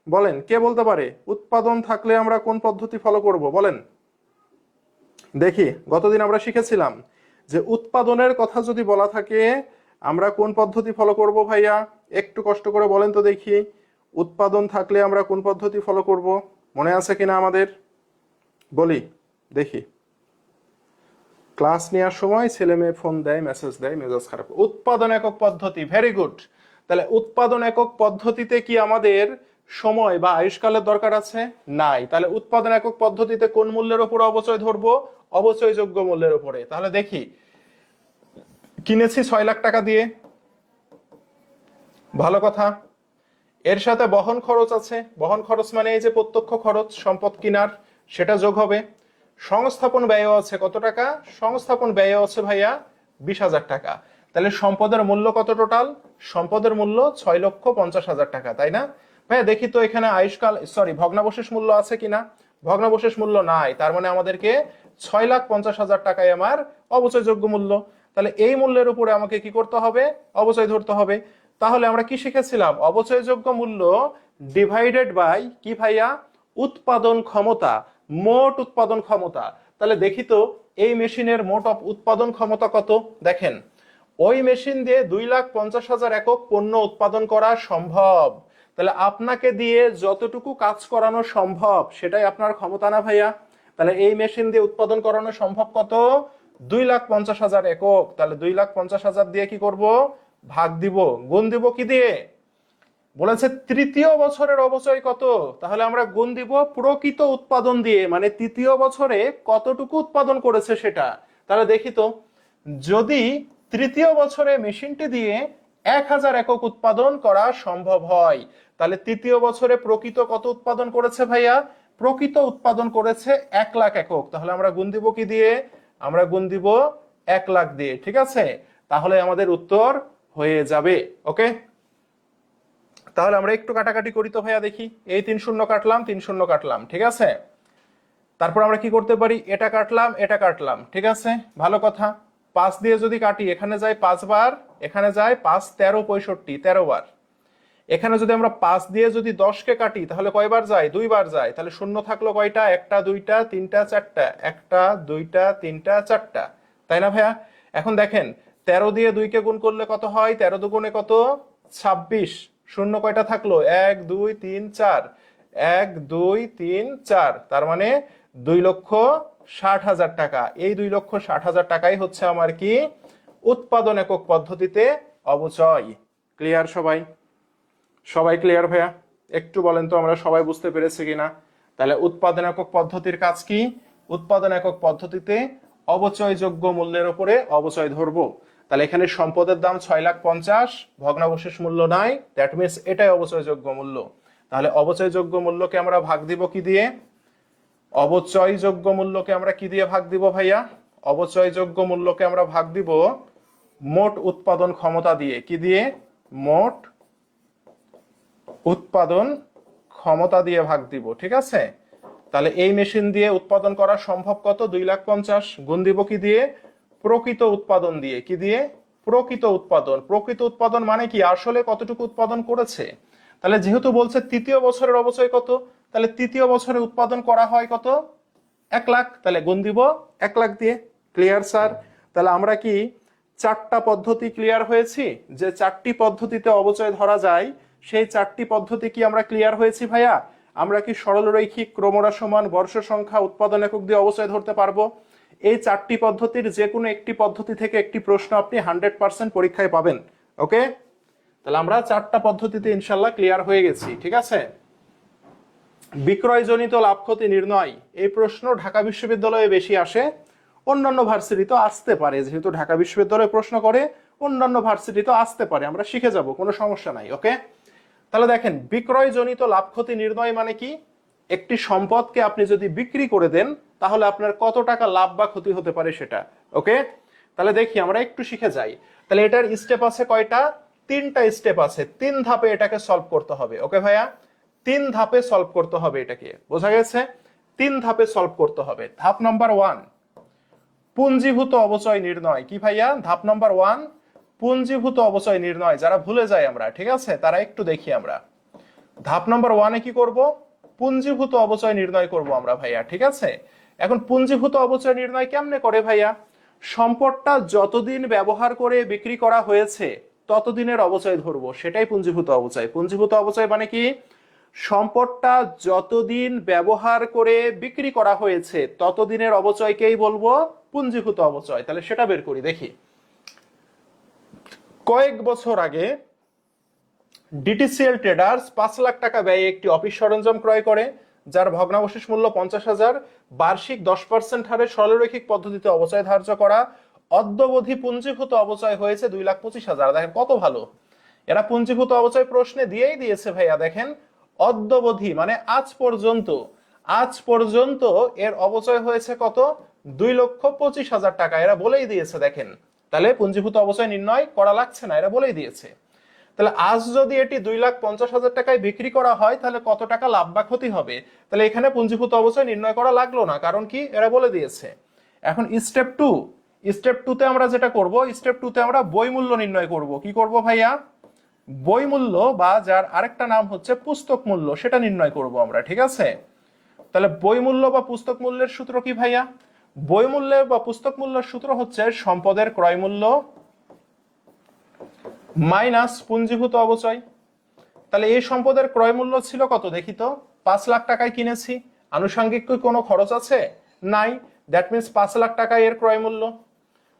বলেন কে বলতে পারে? উৎপাদন থাকলে আমরা কোন পদ্ধতি ফলো করব বলেন দেখি। গতদিন আমরা শিখেছিলাম যে উৎপাদনের কথা যদি বলা থাকে আমরা কোন পদ্ধতি ফলো করব ভাইয়া? একটু কষ্ট করে বলেন তো দেখি, উৎপাদন থাকলে আমরা কোন পদ্ধতি ফলো করব? মনে আছে কিনা আমাদের? বলি দেখি। ক্লাস নেওয়ার সময় ছেলে মেয়ে ফোন দেয়, মেসেজ দেয়, মেজাজ খারাপ। উৎপাদন একক পদ্ধতি, ভেরি গুড। তাহলে উৎপাদন একক পদ্ধতিতে কি আমাদের সময় বা আয়ুষ্কালের দরকার আছে? নাই। তাহলে উৎপাদন একক পদ্ধতিতে কোন মূল্যের উপর অবচয় ধরবো? অবচয়যোগ্য মূল্যের উপরে। তাহলে দেখি, কিনেছি 6 লাখ টাকা দিয়ে, ভালো কথা। এর সাথে বহন খরচ আছে, বহন খরচ মানে এই যে প্রত্যক্ষ খরচ সম্পদ কেনার, সেটা যোগ হবে। সংস্থাপন ব্যয় আছে কত টাকা? সংস্থাপন ব্যয় আছে ভাইয়া 20,000 টাকা। তাহলে সম্পদের মূল্য কত টোটাল? সম্পদের মূল্য 6,50,000 টাকা, তাই না ভাইয়া? দেখি তো এখানে আয়ুষ্কাল সরি ভগ্নাবশেষ মূল্য আছে কিনা। ভগ্নাবশেষ মূল্য নাই, তার মানে আমাদেরকে 6,50,000 টাকায় আমার অবচয়যোগ্য মূল্য। তাহলে এই মূল্যের উপরে আমাকে কি করতে হবে? অবচয় ধরতে হবে। তাহলে আমরা কি শিখেছিলাম? অবচয়যোগ্য মূল্য ডিভাইডেড বাই কি ভাইয়া? উৎপাদন ক্ষমতা, মোট উৎপাদন ক্ষমতা। তাহলে দেখি তো এই মেশিনের মোট উৎপাদন ক্ষমতা কত? দেখেন ওই মেশিন দিয়ে 2,50,000 একক পণ্য উৎপাদন করা সম্ভব। তাহলে আপনাকে দিয়ে যতটুকু কাজ করানো সম্ভব সেটাই আপনার ক্ষমতা না ভাইয়া? তাহলে এই মেশিন দিয়ে উৎপাদন করানো সম্ভব কত? 2,50,000 একক। তাহলে 2,50,000 দিয়ে কি করব? ভাগ দিব, গুণ দিব কি দিয়ে? বলেছে তৃতীয় বছরের অবচয় কত, তাহলে আমরা গুণ দিব প্রকৃত উৎপাদন দিয়ে, মানে তৃতীয় বছরে কতটুকু উৎপাদন করেছে সেটা। তাহলে দেখি তো, যদি তৃতীয় বছরে মেশিনটি দিয়ে 1,000 একক উৎপাদন করা সম্ভব হয়, তাহলে তৃতীয় বছরে প্রকৃত কত উৎপাদন করেছে ভাইয়া? প্রকৃত উৎপাদন করেছে 1,00,000 একক। তাহলে আমরা গুণ দিব কি দিয়ে? আমরা গুণ দিব 1,00,000 দিয়ে, ঠিক আছে? তাহলে আমাদের উত্তর হয়ে যাবে। ওকে, তাহলে আমরা একটু কাটাকাটি করি তো ভাইয়া দেখি। এই 3 শূন্য কাটলাম, 3 শূন্য কাটলাম, ঠিক আছে? তারপর আমরা কি করতে পারি? এটা কাটলাম, এটা কাটলাম, ঠিক আছে, ভালো কথা। 5 দিয়ে যদি কাটি, এখানে যায় 5 বার, এখানে যায় 5 13 65 13 বার। এখানে যদি আমরা 5 দিয়ে যদি 10 কে কাটি তাহলে কয়বার যায়? 2 বার যায়। তাহলে শূন্য থাকলো কয়টা? একটা, দুইটা, তিনটা, চারটা। একটা, দুইটা, তিনটা, চারটা, তাই না ভাইয়া? এখন দেখেন 13 দিয়ে 2 কে গুণ করলে কত হয়? 13 দুগুণে কত? 26। শূন্য কয়টা থাকলো? 1 2 3 4। 1 2 3 4, তার মানে 2,60,000 টাকা। এই 2,60,000 টাকাই হচ্ছে আমার কি? উৎপাদন একক পদ্ধতিতে অবচয়। ক্লিয়ার সবাই? সবাই ক্লিয়ার ভাইয়া? একটু বলেন তো আমরা সবাই বুঝতে পেরেছি কিনা? তাহলে উৎপাদন একক পদ্ধতির কাজ কি? উৎপাদন একক পদ্ধতিতে অবচয়যোগ্য মূল্যের উপরে অবচয় ধরবো। তাহলে এখানে সম্পদের দাম 6,50,000, ভগ্নাবশেষ মূল্য নাই, দ্যাট মিনস এটাই অবচয়যোগ্য মূল্য। তাহলে অবচয়যোগ্য মূল্যকে আমরা ভাগ দিব কি দিয়ে? অবচয়যোগ্য মূল্যকে আমরা কি দিয়ে ভাগ দিব ভাইয়া? অবচয়যোগ্য মূল্যকে আমরা ভাগ দিব মোট উৎপাদন ক্ষমতা দিয়ে। কি দিয়ে? মোট উৎপাদন ক্ষমতা দিয়ে ভাগ দিব, ঠিক আছে? তাহলে এই মেশিন দিয়ে উৎপাদন করা সম্ভব কত? 2,50,000, গুণ দিব কি দিয়ে? প্রকৃত উৎপাদন দিয়ে। কি দিয়ে? প্রকৃত উৎপাদন। প্রকৃত উৎপাদন মানে কি? আসলে কতটুকু উৎপাদন করেছে। তাহলে যেহেতু বলছে তৃতীয় বছরের অবচয় কত, তাহলে তৃতীয় বছরে উৎপাদন করা হয় কত? 1 লাখ, তাহলে গুণ দিব 1 লাখ দিয়ে। Clear sir? তাহলে আমরা কি 4টা পদ্ধতি ক্লিয়ার হয়েছি? যে 4টি পদ্ধতিতে অবচয় ধরা যায়, সেই 4টি পদ্ধতি কি আমরা ক্লিয়ার হয়েছি ভাইয়া? আমরা কি সরলরৈখিক, ক্রমহ্রাসমান, বর্ষ সংখ্যা, উৎপাদন একক দিয়ে অবচয় ধরতে পারবো? এই 4টি পদ্ধতির যে কোনো একটি পদ্ধতি থেকে একটি প্রশ্ন আপনি 100% পরীক্ষায় পাবেন। ওকে, তাহলে আমরা 4টা পদ্ধতিতে ইনশাল্লাহ ক্লিয়ার হয়ে গেছি, ঠিক আছে? বিক্রয়জনিত লাভ ক্ষতি নির্ণয়, এই প্রশ্ন ঢাকা বিশ্ববিদ্যালয়ে বেশি আসে, অন্যান্য ভার্সিটি তো আসতে পারে। যেহেতু ঢাকা বিশ্ববিদ্যালয়ে প্রশ্ন করে, অন্যান্য ভার্সিটি তো আসতে পারে, আমরা শিখে যাব, কোনো সমস্যা নাই। ওকে, তাহলে দেখেন বিক্রয়জনিত লাভ ক্ষতি নির্ণয় মানে কি? একটি সম্পদকে আপনি যদি বিক্রি করে দেন তাহলে আপনার কত টাকা লাভ বা ক্ষতি হতে পারে সেটা। ওকে, তাহলে দেখি আমরা একটু শিখে যাই। তাহলে এটার স্টেপ আছে কয়টা? 3টা স্টেপ আছে, 3 ধাপে এটাকে সলভ করতে হবে। ওকে ভাইয়া, 3 ধাপে সলভ করতে হবে এটাকে, বোঝা গেছে? 3 ধাপে সলভ করতে হবে। ধাপ নাম্বার 1 পুঞ্জীভূত অবচয় নির্ণয়। কি ভাইয়া? ধাপ নাম্বার 1 পুঞ্জীভূত অবচয় নির্ণয়। যারা ভুলে যাই আমরা, ঠিক আছে, তারা একটু দেখি আমরা ধাপ নাম্বার 1-এ কি করব? পুঞ্জীভূত অবচয় নির্ণয় করব আমরা ভাইয়া, ঠিক আছে? এখন পুঞ্জীভূত অবচয় নির্ণয় কেমনে করে ভাইয়া? সম্পদটা যতদিন ব্যবহার করে বিক্রি করা হয়েছে ততদিনের অবচয় ধরবো, সেটাই পুঞ্জীভূত অবচয়। পুঞ্জীভূত অবচয় মানে কি? সম্পদটা যতদিন ব্যবহার করে বিক্রি করা হয়েছে ততদিনের অবচয়কেই বলবো পুঞ্জীভূত অবচয়। তাহলে সেটা বের করি, দেখি। কয়েক বছর আগে ডিটিসিএল ট্রেডার্স 5 লাখ টাকা ব্যয়ে একটি অফিস সরঞ্জাম ক্রয় করে, যার ভগ্নাবশেষ মূল্য 50,000। বার্ষিক 10% হারে সরলরৈখিক পদ্ধতিতে অবচয় ধার্য করা। অদ্যবধি পুঞ্জীভূত অবচয় হয়েছে 2,25,000। দেখেন কত ভালো, এরা পুঞ্জীভূত অবচয় প্রশ্নে দিয়েই দিয়েছে ভাইয়া। দেখেন অদ্যবধি মানে আজ পর্যন্ত, আজ পর্যন্ত এর অবচয় হয়েছে কত? 2,25,000 টাকা, এরা বলেই দিয়েছে। দেখেন তাহলে পুঞ্জীভূত অবচয় নির্ণয় করা লাগছে না, এরা বলেই দিয়েছে। তাহলে আজ যদি এটি 2,50,000 টাকায় বিক্রি করা হয় তাহলে কত টাকা লাভ বা ক্ষতি হবে? তাহলে এখানে পুঞ্জীভূত অবচয় নির্ণয় করা লাগলো না, কারণ কি? এরা বলে দিয়েছে। এখন স্টেপ 2, স্টেপ 2-তে আমরা যেটা করব, স্টেপ 2-তে আমরা বই মূল্য নির্ণয় করব। কি করব ভাইয়া? বই মূল্য, বা যার আরেকটা নাম হচ্ছে পুস্তক মূল্য, সেটা নির্ণয় করব আমরা, ঠিক আছে? তাহলে বই মূল্য বা পুস্তক মূল্যের সূত্র কি ভাইয়া? বই মূল্যের বা পুস্তক মূল্যের সূত্র হচ্ছে সম্পদের ক্রয় মূল্য মাইনাস পুঞ্জীভূত অবচয়। তাহলে এই সম্পদের ক্রয় মূল্য ছিল কত দেখি তো? 5 লাখ টাকায় কিনেছি, আনুষঙ্গিক কোনো খরচ আছে? নাই, দ্যাট মিনস 5 লাখ টাকা এর ক্রয় মূল্য।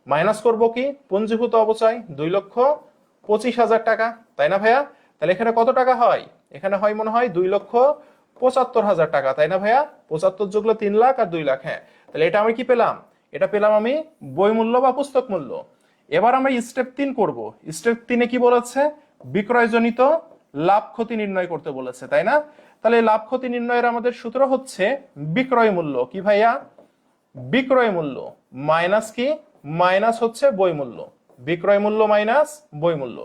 মাইনাস করব কি? পুঞ্জীভূত অবচয় 2,25,000 টাকা, তাই না ভাইয়া? তাহলে এখানে কত টাকা হয়? এখানে হয় মনে হয় 2,75,000 টাকা, তাই না ভাইয়া? 75 যোগলো 3 লাখ আর 2 লাখ। হ্যাঁ, তাহলে এটা আমি কি পেলাম? এটা পেলাম আমি বই মূল্য বা পুস্তক মূল্য। এবার আমরা স্টেপ 3 করব। স্টেপ 3-এ কি বলেছে? বিক্রয়জনিত লাভ ক্ষতি নির্ণয় করতে বলেছে, তাই না? তাহলে লাভ ক্ষতি নির্ণয়ের আমাদের সূত্র হচ্ছে বিক্রয় মূল্য। কি ভাইয়া? বিক্রয় মূল্য মাইনাস কি? মাইনাস হচ্ছে বই মূল্য। বিক্রয় মূল্য মাইনাস বই মূল্য।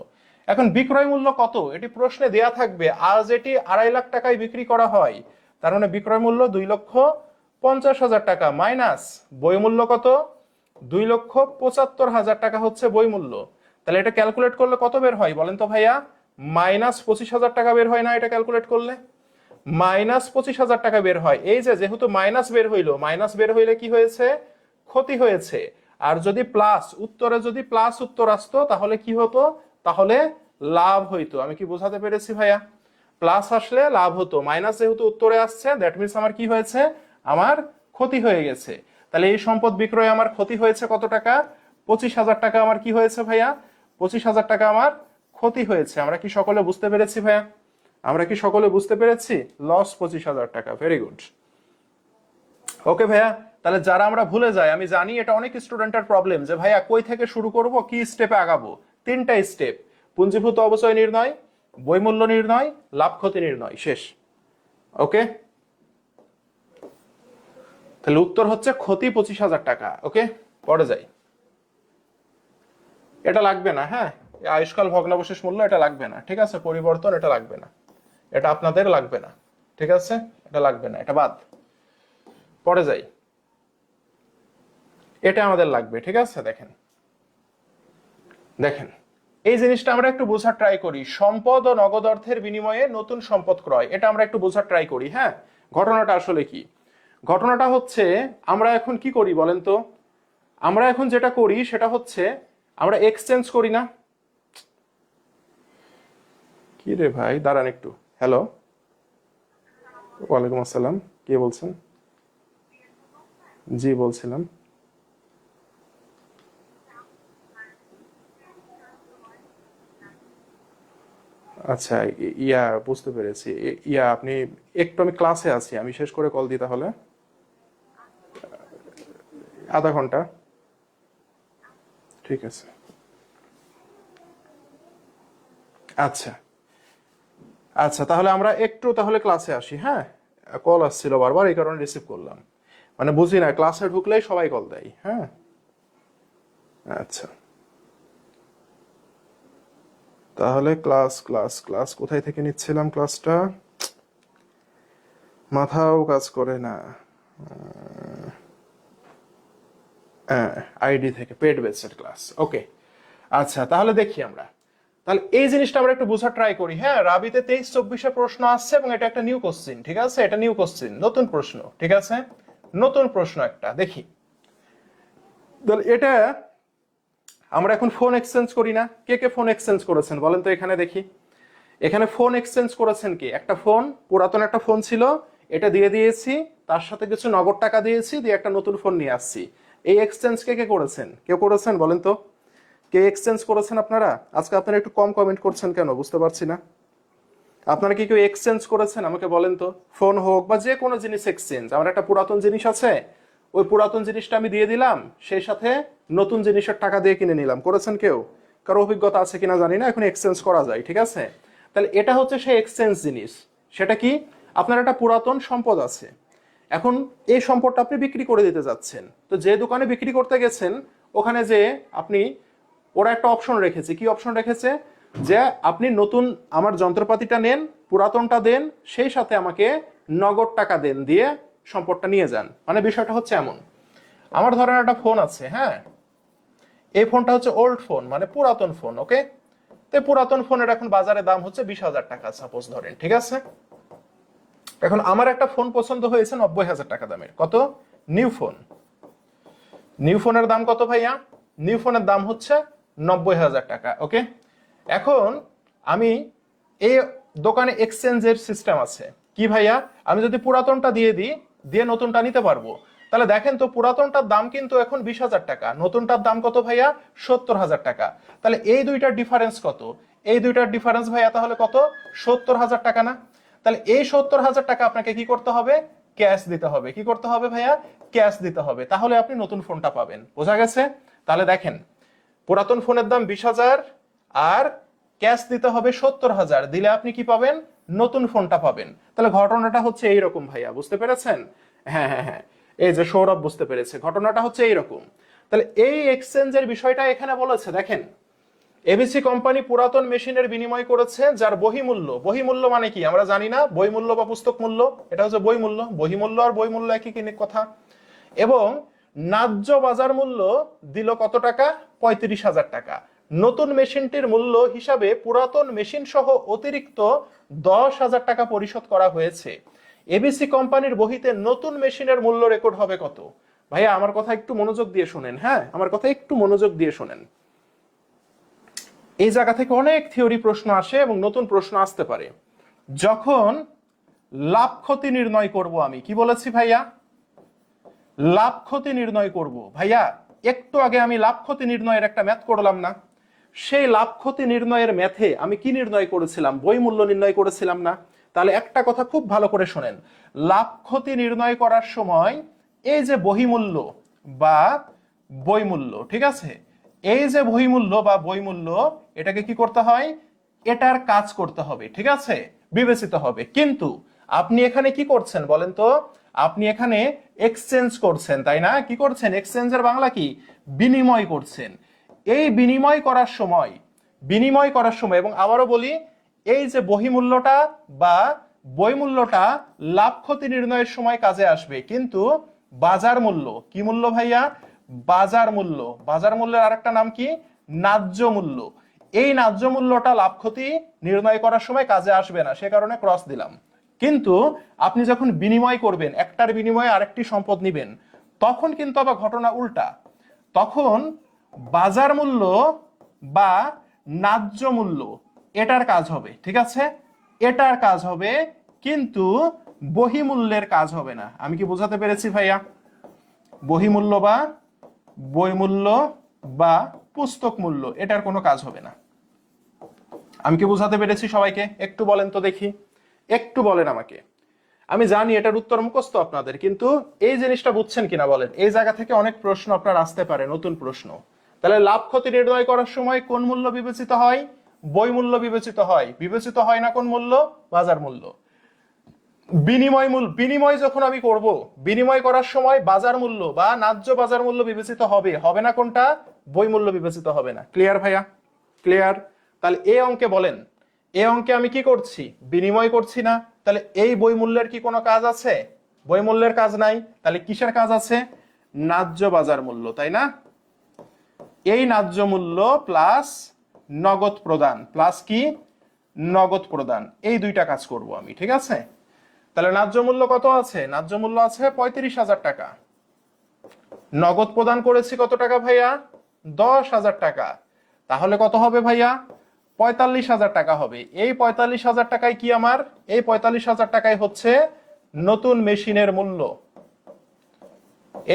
এখন বিক্রয় মূল্য কত এটি প্রশ্নে দেয়া থাকবে। আজ এটি 2.5 লাখ টাকায় বিক্রি করা হয়, তার মানে বিক্রয় মূল্য 2,50,000 টাকা মাইনাস বই মূল্য কত? 2,75,000 টাকা হচ্ছে বই মূল্য। তাহলে এটা ক্যালকুলেট করলে কত বের হয় বলেন তো ভাইয়া? মাইনাস 25,000 টাকা বের হয় না এটা ক্যালকুলেট করলে? মাইনাস 25,000 টাকা বের হয়। এই যে যেহেতু মাইনাস বের হইলো, মাইনাস বের হইলে কি হয়েছে? ক্ষতি হয়েছে। আর যদি প্লাস, উত্তরে যদি প্লাস উত্তর আসতো তাহলে কি হতো? তাহলে লাভ হইতো। আমি কি বোঝাতে পেরেছি ভাইয়া? প্লাস আসলে লাভ হতো, মাইনাস যেহেতু উত্তরে আসছে দ্যাট মিনস আমার কি হয়েছে? আমার ক্ষতি হয়ে গেছে। তাহলে এই সম্পদ বিক্রয়ে আমার ক্ষতি হয়েছে কত টাকা? 25,000 টাকা আমার কি হয়েছে ভাইয়া? 25,000 টাকা আমার ক্ষতি হয়েছে। আমরা কি সকলে বুঝতে পেরেছি ভাইয়া? আমরা কি সকলে বুঝতে পেরেছি? লস 25,000 টাকা। Very good. ওকে ভাইয়া, তাহলে যারা আমরা ভুলে যাই, আমি জানি এটা অনেক স্টুডেন্টের প্রবলেম যে ভাইয়া কই থেকে শুরু করব, কি স্টেপে আগাবো। তিনটা স্টেপ: পুঞ্জীভূত অবচয় নির্ণয়, বইমূল্য নির্ণয়, লাভ ক্ষতি নির্ণয়, শেষ। ওকে, তাহলে উত্তর হচ্ছে ক্ষতি 25,000 টাকা। ওকে, পরে যাই। এটা লাগবে না, হ্যাঁ, আয়ুষ্কাল ভগ্নাবশেষ মূল্য এটা লাগবে না, ঠিক আছে, পরিবর্তন এটা লাগবে না, এটা আপনাদের লাগবে না, ঠিক আছে, এটা লাগবে না, এটা বাদ। পরে যাই, এটা আমাদের লাগবে, ঠিক আছে। দেখেন দেখেন এই জিনিসটা আমরা একটু বোঝার ট্রাই করি। সম্পদ ও নগদ অর্থের বিনিময়ে নতুন সম্পদ ক্রয়, এটা আমরা একটু বোঝার ট্রাই করি। হ্যাঁ, ঘটনাটা আসলে কি? ঘটনাটা হচ্ছে আমরা এখন কি করি বলেন তো? আমরা এখন যেটা করি সেটা হচ্ছে আমরা এক্সচেঞ্জ করি না। কি রে ভাই, দাঁড়ান একটু। হ্যালো, ওয়ালাইকুম আসসালাম, কে বলছেন? জি বলছিলাম। আচ্ছা, ইয়া বুঝতে পেরেছি। ইয়া আপনি একটু, আমি ক্লাসে আছি, আমি শেষ করে কল দিই তাহলে। আধা ঘন্টা, ঠিক আছে। আচ্ছা আচ্ছা, তাহলে আমরা একটু তাহলে ক্লাসে আসি। হ্যাঁ, কল আসছিল বারবার, এই কারণে রিসিভ করলাম। মানে বুঝি না, ক্লাসে ঢুকলেই সবাই কল দেয়। হ্যাঁ, আচ্ছা, তাহলে ক্লাস ক্লাস ক্লাস কোথায় থেকে নিচ্ছিলাম ক্লাসটা? মাথাও কাজ করে না। হ্যাঁ, আইডি থেকে, পেড বেসের ক্লাস। ওকে, আচ্ছা, তাহলে দেখি আমরা। তাহলে এই জিনিসটা আমরা একটু বোঝার ট্রাই করি। হ্যাঁ, রাবিতে 23-24 প্রশ্ন আসছে এবং এটা একটা নিউ কোশ্চিন, ঠিক আছে, এটা নিউ কোশ্চিন, নতুন প্রশ্ন, ঠিক আছে, নতুন প্রশ্ন একটা। দেখি, তাহলে এটা আমরা এখন ফোন এক্সচেঞ্জ করি না? কে কে ফোন এক্সচেঞ্জ করেছেন বলেন তো? এখানে দেখি, এখানে ফোন এক্সচেঞ্জ করেছেন কি? একটা ফোন, পুরাতন একটা ফোন ছিল, এটা দিয়ে দিয়েছি, তার সাথে কিছু নগদ টাকা দিয়েছি, দিয়ে একটা নতুন ফোন নিয়ে আসছি। এই এক্সচেঞ্জ কে কে করেছেন? কেউ করেছেন বলেন তো? কে এক্সচেঞ্জ করেছেন আপনারা? আজকে আপনারা একটু কম কমেন্ট করছেন কেন, বুঝতে পারছি না। আপনারা কি কেউ এক্সচেঞ্জ করেছেন আমাকে বলেন তো? ফোন হোক বা যে কোনো জিনিস এক্সচেঞ্জ। আমার একটা পুরাতন জিনিস আছে, ওই পুরাতন জিনিসটা আমি দিয়ে দিলাম, সেই সাথে নতুন জিনিসের টাকা দিয়ে কিনে নিলাম। করেছেন কেউ? কারো অভিজ্ঞতা আছে কিনা জানি না, এখন এক্সচেঞ্জ করা যায়, ঠিক আছে। তাহলে এটা হচ্ছে সেই এক্সচেঞ্জ জিনিস। সেটা কি? আপনার একটা পুরাতন সম্পদ আছে, এখন এই সম্পদটা আপনি বিক্রি করে দিতে যাচ্ছেন। তো যে দোকানে বিক্রি করতে গেছেন, ওখানে যে আপনি, ওরা একটা অপশন রেখেছে। কি অপশন রেখেছে? যে আপনি নতুন আমার যন্ত্রপাতিটা নেন, পুরাতনটা দেন, সেই সাথে আমাকে নগদ টাকা দেন, দিয়ে সম্পদটা নিয়ে যান। মানে বিষয়টা হচ্ছে এমন, আমার ধরেন একটা ফোন আছে, হ্যাঁ, এই ফোনটা হচ্ছে ওল্ড ফোন, মানে পুরাতন ফোন। ওকে, তো পুরাতন ফোনের এখন বাজারে দাম হচ্ছে 20,000 টাকা সাপোজ ধরেন, ঠিক আছে। এখন আমার একটা ফোন পছন্দ হয়েছে 90,000 টাকা দামের। কত? New phone. নিউ ফোনের দাম কত ভাইয়া? নিউ ফোনের দাম হচ্ছে 90,000 টাকা। ওকে, এখন আমি এই দোকানে এক্সচেঞ্জের সিস্টেম আছে। কি ভাইয়া? আমি যদি পুরাতনটা দিয়ে দিই, দিয়ে নতুনটা নিতে পারবো। তাহলে দেখেন তো, পুরাতনটার দাম কিন্তু এখন 20,000 টাকা, নতুনটার দাম কত ভাইয়া? 70,000 টাকা। তাহলে এই দুইটার ডিফারেন্স কত? এই দুইটার ডিফারেন্স ভাইয়া তাহলে কত? 70,000 টাকা না? তাহলে এই 70,000 টাকা আপনাকে কি করতে হবে? ক্যাশ দিতে হবে। কি করতে হবে ভাইয়া? ক্যাশ দিতে হবে। তাহলে আপনি নতুন ফোনটা পাবেন। বোঝা গেছে? তাহলে দেখেন, পুরাতন ফোনের দাম 20,000 আর ক্যাশ দিতে হবে 70,000, দিলে আপনি কি পাবেন? নতুন ফোনটা পাবেন। তাহলে ঘটনাটা হচ্ছে এইরকম ভাইয়া, বুঝতে পেরেছেন? হ্যাঁ হ্যাঁ হ্যাঁ, এই যে সৌরভ বুঝতে পেরেছে, ঘটনাটা হচ্ছে এইরকম। তাহলে এই এক্সচেঞ্জের বিষয়টা এখানে বলেছে। দেখেন, এবিসি কোম্পানি পুরাতন মেশিনের বিনিময় করেছে যার বহিমূল্য, বহিমূল্য মানে কি আমরা জানি না, বই মূল্য বা পুস্তক মূল্য, এটা হচ্ছে বই মূল্য। বহিমূল্য আর বই মূল্য একই কথা। এবং ন্যায্য বাজার মূল্য দিল কত টাকা? 35,000 টাকা। নতুন মেশিনটির মূল্য হিসাবে পুরাতন মেশিন সহ অতিরিক্ত 10,000 টাকা পরিশোধ করা হয়েছে। এবিসি কোম্পানির বহিতে নতুন মেশিনের মূল্য রেকর্ড হবে কত? ভাইয়া আমার কথা একটু মনোযোগ দিয়ে শোনেন। হ্যাঁ, আমার কথা একটু মনোযোগ দিয়ে শোনেন। এই জায়গা থেকে অনেক থিওরি প্রশ্ন আসে এবং নতুন প্রশ্ন আসতে পারে। যখন লাভ ক্ষতি নির্ণয় করব, আমি কি বলেছি ভাইয়া? লাভ ক্ষতি নির্ণয় করব। ভাইয়া একটু আগে আমি লাভ ক্ষতি নির্ণয়ের একটা ম্যাথ করলাম না? সেই লাভ ক্ষতি নির্ণয়ের ম্যাথে আমি কি নির্ণয় করেছিলাম? বই মূল্য নির্ণয় করেছিলাম না? তাহলে একটা কথা খুব ভালো করে শোনেন, লাভ ক্ষতি নির্ণয় করার সময় এই যে বহিমূল্য বা বইমূল্য, ঠিক আছে, এই যে বহিমূল্য বা বইমূল্য, এটাকে কি করতে হয়, এটার কাজ করতে হবে, ঠিক আছে, বিবেচিত হবে। কিন্তু আপনি এখানে কি করছেন বলেন তো, আপনি এখানে এক্সচেঞ্জ করছেন, তাই না? কি করছেন? এক্সচেঞ্জের বাংলা কি? বিনিময় করছেন। এই বিনিময় করার সময় এবং আবারও বলি, এই যে বহিমূল্যটা বা বইমূল্যটা লাভ ক্ষতি নির্ণয়ের সময় কাজে আসবে, কিন্তু বাজার মূল্য, কি মূল্য ভাইয়া? বাজার মূল্য। বাজার মূল্যের আরেকটা নাম কি? ন্যায্য মূল্য। এই ন্যায্য মূল্যটা লাভ ক্ষতি নির্ণয় করার সময় কাজে আসবে না, সে কারণে ক্রস দিলাম। কিন্তু আপনি যখন বিনিময় করবেন, একটার বিনিময়ে আরেকটি সম্পদ নিবেন, তখন কিন্তু আবার ঘটনা উল্টা। তখন বাজার মূল্য বা ন্যায্য মূল্য এটার কাজ হবে, ঠিক আছে, এটার কাজ হবে, কিন্তু বহিমূল্যের কাজ হবে না। আমি কি বোঝাতে পেরেছি ভাইয়া? বহিমূল্য বা বইমূল্য বা পুস্তক মূল্য এটার কোনো কাজ হবে না। আমি কি বোঝাতে পেরেছি সবাইকে? একটু বলেন তো দেখি, একটু বলেন আমাকে। আমি জানি এটার উত্তর মুখস্থ আপনাদের, কিন্তু এই জিনিসটা বুঝছেন কিনা বলেন। এই জায়গা থেকে অনেক প্রশ্ন আপনার আসতে পারে, নতুন প্রশ্ন। তাহলে লাভ ক্ষতি নির্ণয় করার সময় কোন মূল্য বিবেচিত হয়? বই মূল্য বিবেচিত হয়। বিবেচিত হয় না কোন মূল্য? বাজার মূল্য। বিনিময় যখন আমি করব, বিনিময় করার সময় বাজার মূল্য বা ন্যায্য বাজার মূল্য বিবেচিত হবে, হবে না কোনটা? বই মূল্য বিবেচিত হবে না। ক্লিয়ার ভাইয়া? ক্লিয়ার? তাহলে এই অঙ্কে বলেন, এই অঙ্কে আমি কি করছি? বিনিময় করছি না। তাহলে এই বই মূল্যের কি কোনো কাজ আছে? বই মূল্যের কাজ নাই। তাহলে কিসের কাজ আছে? ন্যায্য বাজার মূল্য, তাই না? এই ন্যায্য মূল্য প্লাস নগদ প্রদান, প্লাস কি? নগদ প্রদান, এই দুইটা কাজ করব আমি, ঠিক আছে? তাহলে ন্যায্য মূল্য কত আছে? ন্যায্য মূল্য আছে 35,000 টাকা। নগদ প্রদান করেছি কত টাকা ভাইয়া? 10,000 টাকা। তাহলে কত হবে ভাইয়া? 45,000 টাকা হবে। এই 45,000 টাকায় কি আমার? এই 45,000 টাকায় হচ্ছে নতুন মেশিনের মূল্য।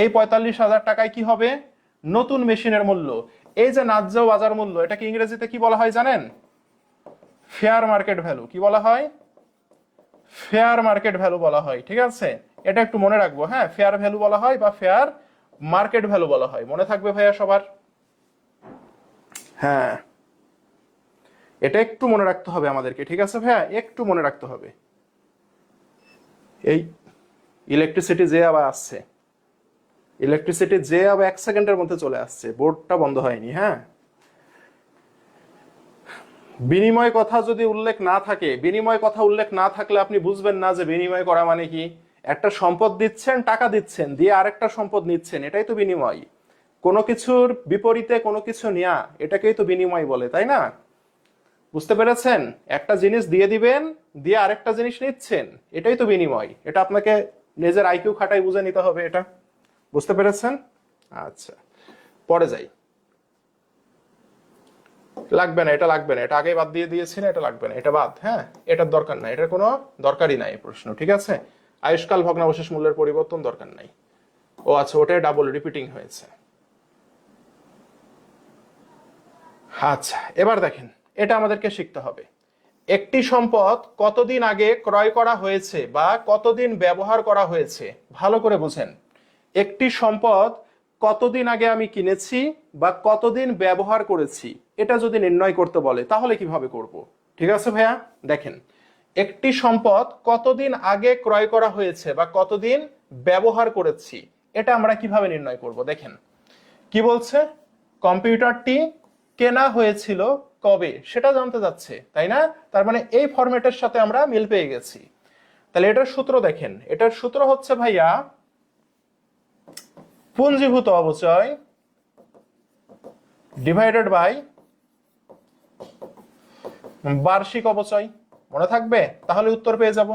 এই 45,000 টাকায় কি হবে? নতুন মেশিনের মূল্য। এই যে ন্যায্য বাজার মূল্য, এটাকে ইংরেজিতে কি বলা হয় জানেন? Fair market value. কি বলা হয়? ফেয়ার মার্কেট ভ্যালু বলা হয়, ঠিক আছে? এটা একটু মনে রাখবো, হ্যাঁ, ফেয়ার ভ্যালু বলা হয় বা ফেয়ার মার্কেট ভ্যালু বলা হয়, মনে থাকবে ভাইয়া সবার? হ্যাঁ, এটা একটু মনে রাখতে হবে আমাদেরকে, ঠিক আছে ভাইয়া? একটু মনে রাখতে হবে। এই ইলেকট্রিসিটি যে আবার আসছে, ইলেকট্রিসিটি যে আবার 1 সেকেন্ডের মধ্যে চলে আসছে, বোর্ডটা বন্ধ হয়নি। হ্যাঁ, বিনিময় কথা যদি উল্লেখ না থাকে, বিনিময় কথা উল্লেখ না থাকলে আপনি বুঝবেন না যে বিনিময় করা মানে কি। একটা সম্পদ দিচ্ছেন, টাকা দিচ্ছেন, দিয়ে আরেকটা সম্পদ নিচ্ছেন, এটাই তো বিনিময়। কোনো কিছুর বিপরীতে কোনো কিছু নেয়া, এটাকেই তো বিনিময় বলে, তাই না? বুঝতে পেরেছেন? একটা জিনিস দিয়ে দিবেন, দিয়ে আরেকটা জিনিস নিচ্ছেন, এটাই তো বিনিময়। এটা আপনাকে নিজের আইকিউ খাটাই বুঝে নিতে হবে এটা। বুঝতে পেরেছেন? আচ্ছা, পরে যাই। লাগবে না, এটা লাগবে না, এটা আগে বাদ দিয়ে দিয়েছি না, এটা লাগবে না, এটা বাদ। হ্যাঁ, এটার দরকার নাই, এটার কোনো দরকারই নাই প্রশ্ন, ঠিক আছে? আয়ুষ্কাল ভগ্নাবশেষ মূল্যের পরিবর্তন দরকার নাই। ও আচ্ছা, ওটাই ডাবল রিপিটিং হয়েছে। আচ্ছা, এবার দেখেন, এটা আমাদেরকে শিখতে হবে। একটি সম্পদ কতদিন আগে ক্রয় করা হয়েছে বা কতদিন ব্যবহার করা হয়েছে, ভালো করে বুঝেন। একটি সম্পদ কতদিন আগে আমি কিনেছি বা কতদিন ব্যবহার করেছি, এটা যদি নির্ণয় করতে বলে তাহলে কিভাবে করব? ঠিক আছে ভাইয়া? দেখেন, একটি সম্পদ কতদিন আগে ক্রয় করা হয়েছে বা কতদিন ব্যবহার করেছি, এটা আমরা কিভাবে নির্ণয় করব? দেখেন কি বলছে, কম্পিউটারটি কেনা হয়েছিল কবে সেটা জানতে যাচ্ছে, তাই না? তার মানে এই ফরম্যাটের সাথে আমরা মিল পেয়ে গেছি। তাহলে এটার সূত্র দেখেন, এটার সূত্র হচ্ছে ভাইয়া পুঞ্জীভূত অবচয় ডিভাইডেড বাই বার্ষিক অবচয়। মনে থাকবে? তাহলে উত্তর পেয়ে যাব।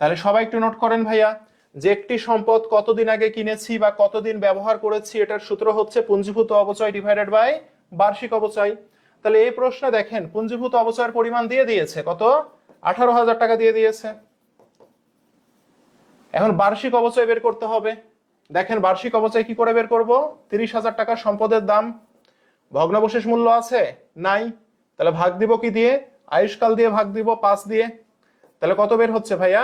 তাহলে সবাই একটু নোট করেন ভাইয়া, যে একটি সম্পদ কতদিন আগে কিনেছি বা কতদিন ব্যবহার করেছি, এটার সূত্র হচ্ছে পুঞ্জীভূত অবচয় ডিভাইডেড বাই বার্ষিক অবচয়। তাহলে এই প্রশ্নে দেখেন পুঞ্জীভূত অবচয়ের পরিমাণ দিয়ে দিয়েছে কত? 18,000 টাকা দিয়ে দিয়েছে। এখন বার্ষিক অবচয় বের করতে হবে। দেখেন বার্ষিক অবচয় কি করে বের করব? 30,000 টাকা সম্পদের দাম, ভগ্নাবশেষ মূল্য আছে নাই, তাহলে ভাগ দিব কি দিয়ে? আয়ুষ্কাল দিয়ে ভাগ দিব 5 দিয়ে। তাহলে কত বের হচ্ছে ভাইয়া?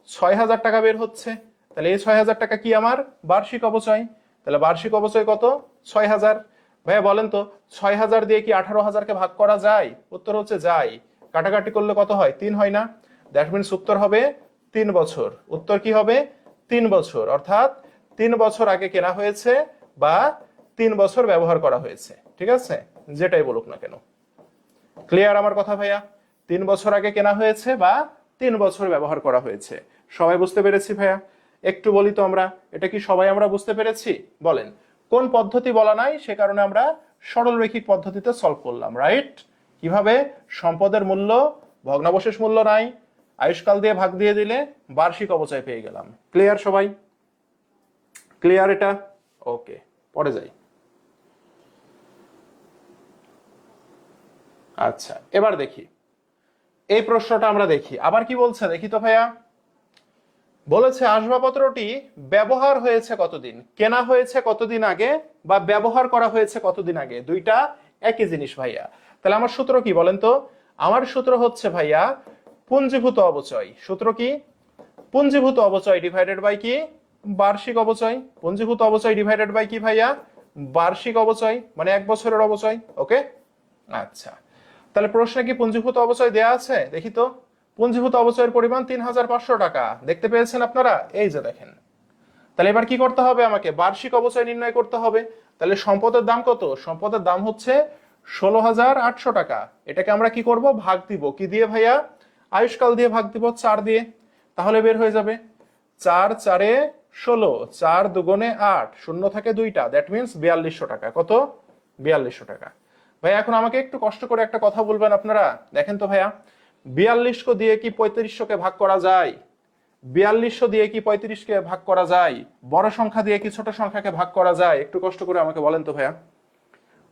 6,000 টাকা বের হচ্ছে। তাহলে এই 6,000 টাকা কি আমার বার্ষিক অপচয়। তাহলে বার্ষিক অপচয় কত? 6,000। ভাইয়া বলেন তো 6,000 দিয়ে কি 18,000-কে ভাগ করা যায়? উত্তর হচ্ছে যায়। কাটাকাটি করলে কত হয়? 3 হয় না? দ্যাট মিনস উত্তর হবে 3 বছর। উত্তর কি হবে? 3 বছর। অর্থাৎ 3 বছর আগে কেনা হয়েছে বা 3 বছর ব্যবহার করা হয়েছে। ঠিক আছে, যেটাই বলুক না কেন। ক্লিয়ার আমার কথা ভাইয়া? 3 বছর আগে কেনা হয়েছে বা 3 বছর ব্যবহার করা হয়েছে। সবাই বুঝতে পেরেছি ভাইয়া? একটু বলি তো আমরা, এটা কি সবাই আমরা বুঝতে পেরেছি? বলেন কোন পদ্ধতি বলা নাই, সে কারণে আমরা সরল রৈখিক পদ্ধতিতে সলভ করলাম, রাইট? কিভাবে? সম্পদের মূল্য, ভগ্নাবশেষ মূল্য নাই, আয়ুষ্কাল দিয়ে ভাগ দিয়ে দিলে বার্ষিক অপচয় পেয়ে গেলাম। ক্লিয়ার সবাই? ক্লিয়ার এটা? ওকে, পরে যাই। আচ্ছা, এবার দেখি এই প্রশ্নটা আমরা দেখি আবার কি বলছে, দেখি তো ভাইয়া। বলেছে আসবাবপত্রটি ব্যবহার হয়েছে কতদিন, কেনা হয়েছে কতদিন আগে বা ব্যবহার করা হয়েছে কতদিন আগে, দুইটা একই জিনিস ভাইয়া। তাহলে আমার সূত্র কি বলেন তো? আমার সূত্র হচ্ছে ভাইয়া পুঞ্জীভূত অপচয়। সূত্র কি? পুঞ্জীভূত অপচয় ডিভাইডেড বাই কি? বার্ষিক অপচয়। পুঞ্জীভূত অপচয় ডিভাইডেড বাই কি ভাইয়া? বার্ষিক অপচয়, মানে 1 বছরের অপচয়। ওকে, আচ্ছা। তাহলে প্রশ্নে কি পুঞ্জীভূত অপচয় দেয়া আছে? দেখি তো। পুঞ্জীভূত অপচয়ের পরিমাণ 3,500 টাকা। দেখতে পেয়েছেন আপনারা? এই যে দেখেন। তাহলে এবার কি করতে হবে? আমাকে বার্ষিক অপচয় নির্ণয় করতে হবে। তাহলে সম্পদের দাম কত? সম্পদের দাম হচ্ছে 16,800 টাকা। এটাকে আমরা কি করব? ভাগ দিব। কি দিয়ে ভাইয়া? আয়ুষ্কাল দিয়ে ভাগ দিব, 4 দিয়ে। তাহলে বের হয়ে যাবে 4 4 16, 4 দুগুণে 8, শূন্য থাকে 2টা, দ্যাট মিনস 4200 টাকা। কত? 4200 টাকা। ভাইয়া এখন আমাকে একটু কষ্ট করে একটা কথা বলবেন আপনারা। দেখেন তো ভাইয়া, 4200 দিয়ে কি 3500-কে ভাগ করা যায়? 4200 দিয়ে কি 35-কে ভাগ করা যায়? বড় সংখ্যা দিয়ে কি ছোট সংখ্যাকে ভাগ করা যায়? একটু কষ্ট করে আমাকে বলেন তো ভাইয়া।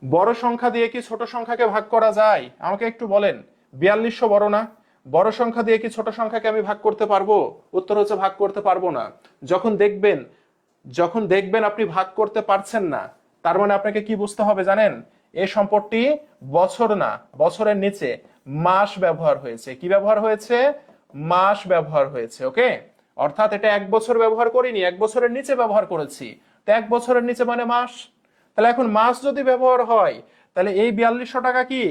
বড় সংখ্যা দিয়ে কি ছোট সংখ্যাকে ভাগ করা যায়? আমাকে একটু বলেন। 4200 বড় না? বড় সংখ্যা দিয়ে কি ছোট সংখ্যাকে আমি ভাগ করতে পারবো? উত্তর হচ্ছে ভাগ করতে পারবো না। যখন দেখবেন আপনি ভাগ করতে পারছেন না, তার মানে আপনাকে কি বুঝতে হবে জানেন? এই সম্পদটি বছর না, বছরের নিচে মাস ব্যবহার হয়েছে। কি ব্যবহার হয়েছে? মাস ব্যবহার হয়েছে। ওকে, অর্থাৎ এটা 1 বছর ব্যবহার করিনি, 1 বছরের নিচে ব্যবহার করেছি। তো 1 বছরের নিচে মানে মাস। তাহলে এখন মাস যদি ব্যবহার হয়, তাহলে এই 4200 টাকা কি?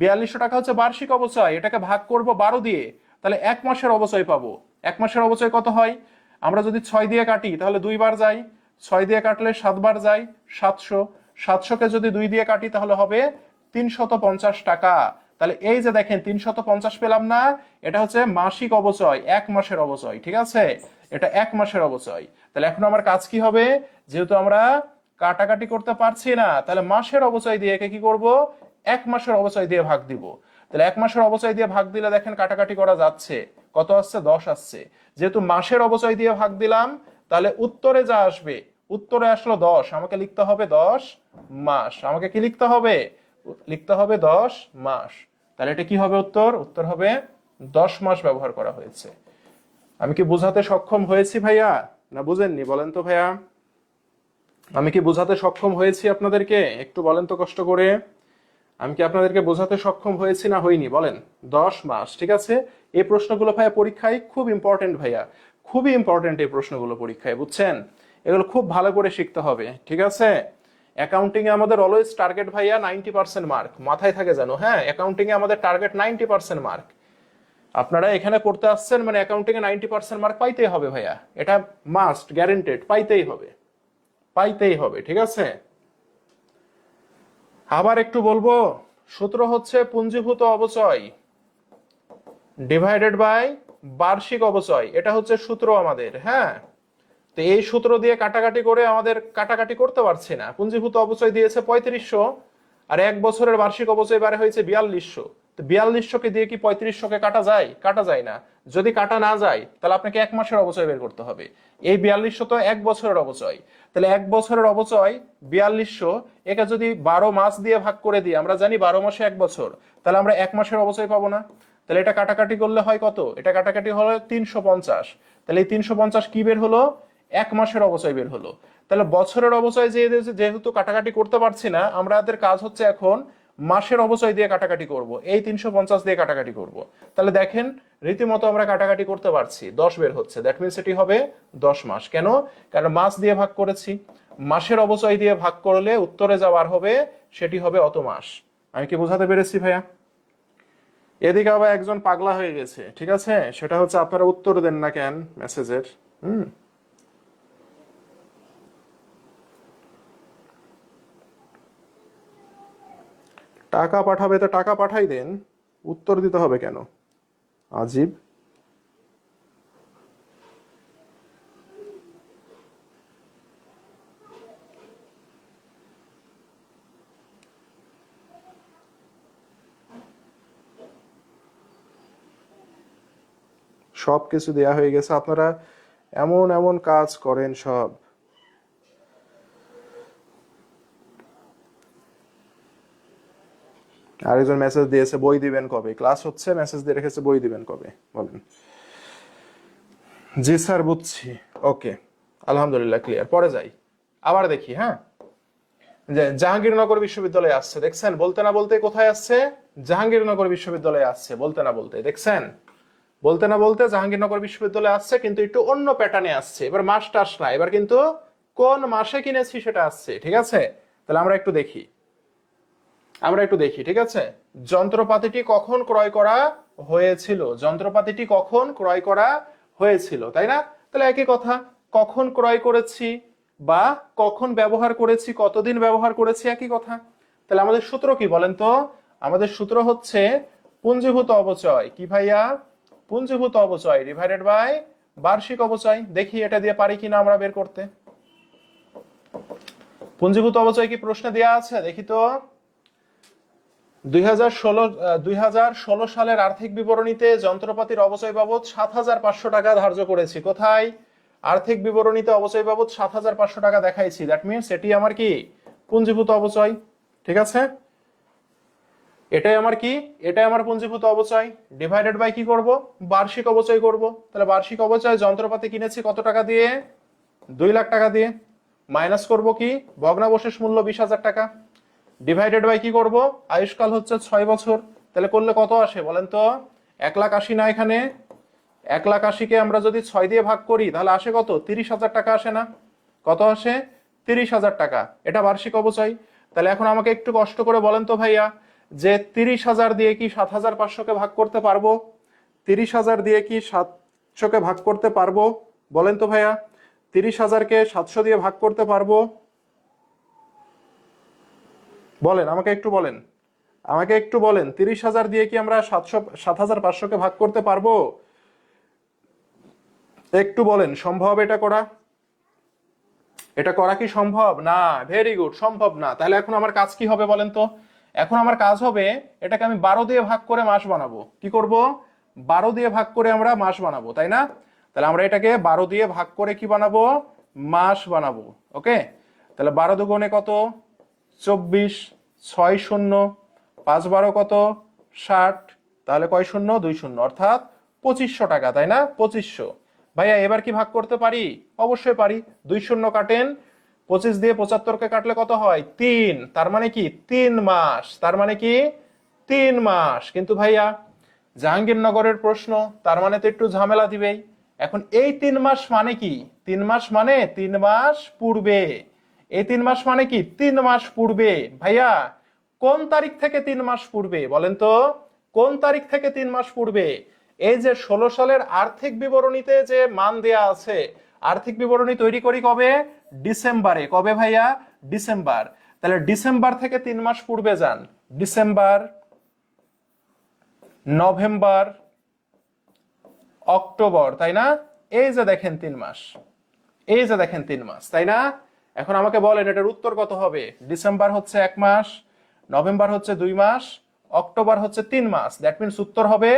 4200 টাকা হচ্ছে বার্ষিক অপচয়। এটাকে ভাগ করব 12 দিয়ে, তাহলে 1 মাসের অপচয় পাবো। 1 মাসের অপচয় কত হয়? আমরা যদি 6 দিয়ে কাটি তাহলে 2 বার যায়, 6 দিয়ে কাটলে 7 বার যায়, 700। 700-কে যদি 2 দিয়ে কাটি তাহলে হবে 350 টাকা। তাহলে এই যে দেখেন 350 পেলাম না? এটা হচ্ছে মাসিক অপচয়, 1 মাসের অপচয়। ঠিক আছে, এটা 1 মাসের অপচয়। তাহলে এখন আমার কাজ কি হবে? যেহেতু আমরা কাটাকাটি করতে পারছি না, তাহলে মাসের অপচয় দিয়ে একে কি করব? 1 মাসের অপচয় দিয়ে ভাগ দিব। তাহলে 1 মাসের অপচয় দিয়ে ভাগ দিলে দেখেন কাটাকাটি করা যাচ্ছে। কত আসছে? 10 আসছে। যেহেতু মাসের অপচয় দিয়ে ভাগ দিলাম, তাহলে উত্তরে যা আসবে, উত্তরে আসলো 10, আমাকে লিখতে হবে 10 মাস। আমাকে কি লিখতে হবে? লিখতে হবে 10 মাস। তাহলে এটা কি হবে উত্তর? উত্তর হবে 10 মাস ব্যবহার করা হয়েছে। আমি কি বোঝাতে সক্ষম হয়েছি ভাইয়া, না বুঝেননি? বলেন তো ভাইয়া, আমি কি বোঝাতে সক্ষম হয়েছি আপনাদেরকে? একটু বলেন তো কষ্ট করে। আমি কি আপনাদেরকে বোঝাতে সক্ষম হয়েছি না হইনি? বলেন। 10 মাস। ঠিক আছে, এই প্রশ্নগুলো ভাইয়া পরীক্ষায় খুব ইম্পর্টেন্ট ভাইয়া, খুবই ইম্পর্টেন্ট এই প্রশ্নগুলো পরীক্ষায়, বুঝছেন? এগুলো খুব ভালো করে শিখতে হবে। ঠিক আছে, অ্যাকাউন্টিং এ আমাদের অলওয়েজ টার্গেট ভাইয়া 90% মার্ক, মাথায় থাকে জানো। হ্যাঁ, অ্যাকাউন্টিং এ আমাদের টার্গেট 90% মার্ক। আপনারা এখানে পড়তে আসছেন মানে অ্যাকাউন্টিং এ 90% মার্ক পাইতেই হবে ভাইয়া, এটা মাস্ট, গ্যারেন্টেড, পাইতেই হবে, পাইতেই হবে। ঠিক আছে, আবার একটু বলবো। সূত্র হচ্ছে পুঞ্জীভূত অপচয় ডিভাইডেড বাই বার্ষিক অপচয়। এটা হচ্ছে সূত্র আমাদের। হ্যাঁ, তো এই সূত্র দিয়ে কাটাকাটি করে আমাদের কাটাকাটি করতে পারছি না। পুঞ্জীভূত অপচয় দিয়েছে 3500, আর 1 বছরের বার্ষিক অপচয় বারে হয়েছে 4200। তো 4200-কে দিয়ে কি 3500-কে কাটা যায়? কাটা যায় না। যদি কাটা না যায় তাহলে আপনাকে 1 মাসের অপচয় বের করতে হবে। এই 4200 তো 1 বছরের অপচয়। তাহলে 1 বছরের অপচয় 4200, একে যদি 12 মাস দিয়ে ভাগ করে দিই, আমরা জানি 12 মাসে 1 বছর, তাহলে আমরা 1 মাসের অপচয় পাবো না। তাহলে এটা কাটাকাটি করলে হয় কত? এটা কাটাকাটি হলো 350। তাহলে এই 350 কি বের হলো? 1 মাসের অপচয় বের হলো। তাহলে বছরের অপচয় যেহেতু কাটাকাটি করতে পারছি না, আমাদের কাজ হচ্ছে এখন মাসের অবচয় দিয়ে কাটাকাটি করব, এই 350 দিয়ে কাটাকাটি করব। তাহলে দেখেন রীতিমতো আমরা কাটাকাটি করতে পারছি, 10 বের হচ্ছে, দ্যাট মিনস এটি হবে 10 মাস। কেন? কারণ মাস দিয়ে ভাগ করেছি, মাসের অবচয় দিয়ে ভাগ করলে উত্তরে যাওয়ার হবে সেটি হবে অত মাস। আমি কি বোঝাতে পেরেছি ভাইয়া? এদিকে আবার একজন পাগলা হয়ে গেছে, ঠিক আছে, সেটা হচ্ছে আপনারা উত্তর দেন না কেন মেসেজের। টাকা পাঠাবে তো টাকা পাঠাই দেন, উত্তর দিতে হবে কেন? আজীব। সব কিছু দেয়া হয়ে গেছে, আপনারা এমন এমন কাজ করেন সব। আরেকজন মেসেজ দিয়েছে বই দিবেন কবে, ক্লাস হচ্ছে, মেসেজ দিয়ে রেখেছে বই দিবেন কবে বলেন। জি স্যার বুঝছি, ওকে আলহামদুলিল্লাহ ক্লিয়ার। পরে যাই, আবার দেখি। হ্যাঁ, যে জাহাঙ্গীরনগর বিশ্ববিদ্যালয়ে আসছে, দেখছেন বলতে না বলতে কোথায় আসছে, জাহাঙ্গীরনগর বিশ্ববিদ্যালয়ে আসছে বলতে না বলতে, দেখছেন বলতে না বলতে জাহাঙ্গীরনগর বিশ্ববিদ্যালয়ে আসছে, কিন্তু একটু অন্য প্যাটার্নে আসছে। এবার মাস টাস না, এবার কিন্তু কোন মাসে কিনেছি সেটা আসছে, ঠিক আছে। তাহলে আমরা একটু দেখি, ঠিক আছে। যন্ত্রপাতিটি কখন ক্রয় করা হয়েছিল, যন্ত্রপাতিটি কখন ক্রয় করা হয়েছিল, তাই না? তাহলে একই কথা, কখন ক্রয় করেছি বা কখন ব্যবহার করেছি, কতদিন ব্যবহার করেছি, একই কথা। তাহলে আমাদের সূত্র কি বলেন তো? আমাদের সূত্র হচ্ছে পুঞ্জীভূত অপচয়। কি ভাইয়া? পুঞ্জীভূত অপচয় ডিভাইডেড বাই বার্ষিক অপচয়। দেখি এটা দিয়ে পারি কিনা আমরা বের করতে। পুঞ্জীভূত অপচয় কি প্রশ্নে দেয়া আছে? দেখি তো। 2016 সালের আর্থিক বিবরণীতে যন্ত্রপাতির অবচয় বাবদ 7,500 টাকা ধার্য করেছি। কোথায়? আর্থিক বিবরণীতে অবচয় বাবদ 7,500 টাকা দেখাইছি, দ্যাট মিনস এটি আমার কি? পুঞ্জীভূত অপচয়, ঠিক আছে। এটাই আমার কি? এটাই আমার পুঞ্জীভূত অপচয়। ডিভাইডেড বাই কি করব? বার্ষিক অপচয় করব। তাহলে বার্ষিক অপচয়, যন্ত্রপাতি কিনেছি কত টাকা দিয়ে? 2 লাখ টাকা দিয়ে। মাইনাস করব কি? ভগ্নাবশেষ মূল্য 20,000 টাকা। ডিভাইডেড বাই কি করব? আয়ুষ্কাল হচ্ছে 6 বছর। তাহলে করলে কত আসে বলেন তো? 1,80,000 না এখানে? 1,80,000-কে আমরা যদি 6 দিয়ে ভাগ করি তাহলে আসে কত? 30,000 টাকা আসে না? কত আসে? 30,000 টাকা। এটা বার্ষিক অপচয়। তাহলে এখন আমাকে একটু কষ্ট করে বলেন তো ভাইয়া, যে 30,000 দিয়ে কি 7,500-কে ভাগ করতে পারবো? 30,000 দিয়ে কি 700-কে ভাগ করতে পারবো? বলেন তো ভাইয়া, 30,000-কে 700 দিয়ে ভাগ করতে পারবো? বলেন, আমাকে একটু বলেন, 30,000 দিয়ে কি আমরা 7,500-কে ভাগ করতে পারবো? একটু বলেন, সম্ভব এটা করা? এটা করা কি সম্ভব? না। ভেরি গুড, সম্ভব না। তাহলে এখন আমার কাজ কি হবে বলেন তো? এখন আমার কাজ হবে এটাকে আমি 12 দিয়ে ভাগ করে মাস বানাবো। কি করব? 12 দিয়ে ভাগ করে আমরা মাস বানাবো, তাই না? তাহলে আমরা এটাকে 12 দিয়ে ভাগ করে কি বানাবো? মাস বানাবো। ওকে, তাহলে 12 দুগুণে কত? 24, 6 শূন্য, 5 12 কত? 60, তাহলে কয় শূন্য? 2 শূন্য, অর্থাৎ 2500 টাকা, তাই না? 2500। ভাইয়া এবার কি ভাগ করতে পারি? অবশ্যই পারি। 2 শূন্য কাটেন, 25 দিয়ে 75-কে কাটলে কত হয়? 3। তার মানে কি? 3 মাস। তার মানে কি? 3 মাস। কিন্তু ভাইয়া জাহাঙ্গীরনগরের প্রশ্ন, তার মানে তো একটু ঝামেলা দিবেই। এখন এই 3 মাস মানে কি? 3 মাস মানে 3 মাস পূর্বে। এই 3 মাস মানে কি? 3 মাস পূর্বে। ভাইয়া কোন তারিখ থেকে 3 মাস পূর্বে বলেন তো? কোন তারিখ থেকে 3 মাস পূর্বে? এই যে 16 সালের আর্থিক বিবরণীতে যে মান দেয়া আছে, আর্থিক বিবরণী তৈরি করি কবে? ডিসেম্বরে। কবে ভাইয়া? ডিসেম্বর। তাহলে ডিসেম্বর থেকে 3 মাস পূর্বে যান। ডিসেম্বর, নভেম্বর, অক্টোবর, তাই না? এই যে দেখেন 3 মাস, এই যে দেখেন 3 মাস, তাই না? এখন আমাকে বলেন এটার উত্তর কত হবে? ডিসেম্বর হচ্ছে 1 মাস, নভেম্বর হচ্ছে 2 মাস, অক্টোবর হচ্ছে 3 মাস। দ্যাট মিনস উত্তর হবে